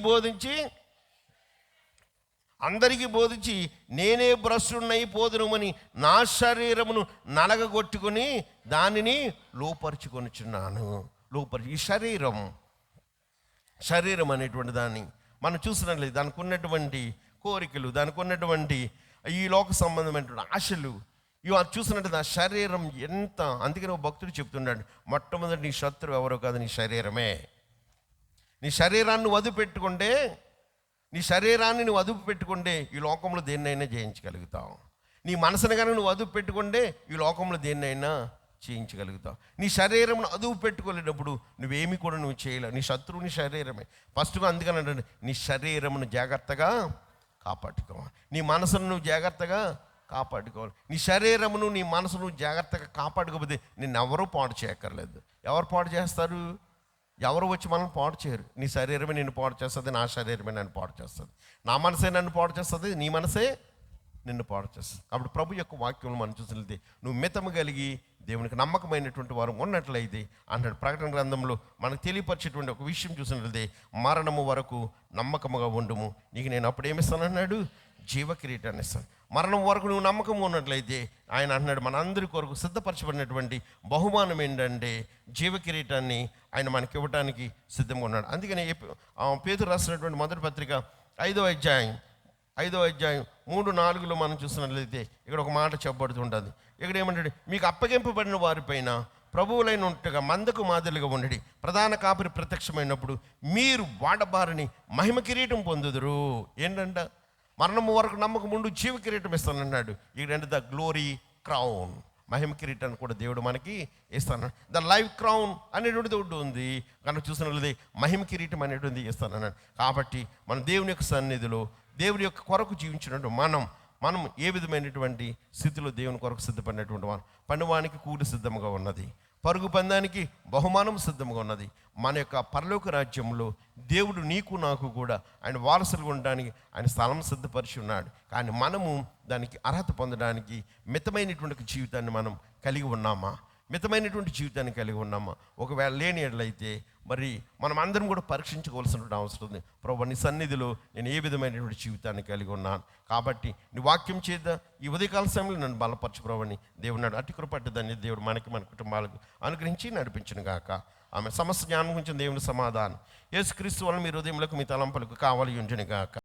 బోధించి నేనే భ్రష్టున్నైపోదునమని నా శరీరమును నలగగొట్టుకొని దానిని లోపరుచుకొనుచున్నాను. ఈ శరీరం అనేటువంటి దాన్ని మనం చూసినట్లయితే దానికి ఉన్నటువంటి కోరికలు, దానికి ఉన్నటువంటి ఈ లోక సంబంధమైనటువంటి ఆశలు ఇవి చూసినట్టు నా శరీరం ఎంత. అందుకని ఒక భక్తుడు చెప్తున్నాడు, మొట్టమొదటి నీ శత్రువు ఎవరో కాదు, నీ శరీరమే. నీ శరీరాన్ని నువ్వు అదుపు పెట్టుకుంటే ఈ లోకంలో దేన్నైనా జయించగలుగుతావు. నీ మనసును కానీ నువ్వు అదుపు పెట్టుకుంటే ఈ లోకంలో దేన్నైనా చేయించగలుగుతావు. నీ శరీరం అదుపు పెట్టుకోలేనప్పుడు నువ్వేమి కూడా నువ్వు చేయలేవు. నీ శత్రువు నీ శరీరమే. ఫస్ట్గా అందుకని అంటే నీ శరీరమును జాగ్రత్తగా కాపాడుకోవాలి, నీ మనసును నువ్వు జాగ్రత్తగా కాపాడుకోవాలి. నీ శరీరమును నీ మనసును జాగ్రత్తగా కాపాడుకోకపోతే నిన్నెవరూ పాడు చేయక్కర్లేదు. ఎవరు పాడు చేస్తారు? ఎవరు వచ్చి మనల్ని పాడు చేయరు. నీ శరీరమే నిన్ను పాడు చేస్తుంది, నా శరీరమే నన్ను పాడు చేస్తుంది, నా మనసే నన్ను పాడు చేస్తుంది, నీ మనసే నిన్ను పాడు చేస్తుంది. కాబట్టి ప్రభు యొక్క వాక్యం మనం చూసినట్లయితే నువ్వు మితము కలిగి దేవునికి నమ్మకమైనటువంటి వారు ఉన్నట్లయితే అంటాడు. ప్రకటన గ్రంథంలో మనకు తెలియపరిచేటువంటి ఒక విషయం చూసినట్లయితే మరణము వరకు నమ్మకముగా ఉండుము, నీకు నేను అప్పుడు ఏమిస్తానన్నాడు? జీవ కిరీటాన్ని ఇస్తాను. మరణం వరకు నువ్వు నమ్మకం ఉన్నట్లయితే ఆయన అంటున్నాడు మనందరి కొరకు సిద్ధపరచబడినటువంటి బహుమానం ఏంటంటే జీవ కిరీటాన్ని ఆయన మనకి ఇవ్వడానికి సిద్ధంగా ఉన్నాడు. అందుకని పేతురు రాసినటువంటి మొదటి పత్రిక 5వ అధ్యాయం 3:4 మనం చూసినట్లయితే ఇక్కడ ఒక మాట చెప్పబడుతుంటుంది. ఇక్కడ ఏమంటాడు? మీకు అప్పగింపబడిన వారిపైన ప్రభువులైన ఉంటగా మందకు మాదిరిగా ఉండడి, ప్రధాన కాపరి ప్రత్యక్షమైనప్పుడు మీరు వాడబారని మహిమ కిరీటం పొందుదురు. ఏంటంట? మరణము వరకు నమ్మకం ఉండు, జీవ కిరీటం ఇస్తానన్నాడు. ఇక్కడంటే ద గ్లోరీ క్రౌన్, మహిమ కిరీటాన్ని కూడా దేవుడు మనకి ఇస్తానన్నాడు. ద లైఫ్ క్రౌన్ అనేటువంటిది ఒకటి ఉంది కనుక చూసినట్లయితే మహిమ కిరీటం అనేటువంటిది ఇస్తానన్నాడు. కాబట్టి మనం దేవుని యొక్క సన్నిధిలో దేవుని యొక్క కొరకు జీవించినట్టు మనం ఏ విధమైనటువంటి స్థితిలో దేవుని కొరకు సిద్ధపడినటువంటి వారు. పనివానికి కూలి సిద్ధంగా ఉన్నది, పరుగు పందానికి బహుమానం సిద్ధంగా ఉన్నది. మన యొక్క పరలోక రాజ్యంలో దేవుడు నీకు నాకు కూడా ఆయన వారసులుగా ఉండడానికి ఆయన స్థలం సిద్ధపరిచి ఉన్నాడు. కానీ మనము దానికి అర్హత పొందడానికి మితమైనటువంటి జీవితాన్ని మనం కలిగి ఉన్నామా? ఒకవేళ లేని ఎట్లయితే మరి మనం అందరం కూడా పరీక్షించుకోవాల్సినటువంటి అవసరం ఉంది. ప్రభు నీ సన్నిధిలో నేను ఏ విధమైనటువంటి జీవితాన్ని కలిగి ఉన్నాను. కాబట్టి నీ వాక్యం చేత ఈ ఉదయకాల సమయంలో నన్ను బలపరచు ప్రభుని దేవుడు నాడు అతి కృపట్టు దాన్ని దేవుడు మన కుటుంబాలకు అనుగ్రహించి నడిపించును గాక. ఆమె సమస్త జ్ఞానం గురించి దేవుని సమాధానం యేసుక్రీస్తు వలన మీ హృదయములకు మీ తలంపులకు కావాలి ఉంచును గాక.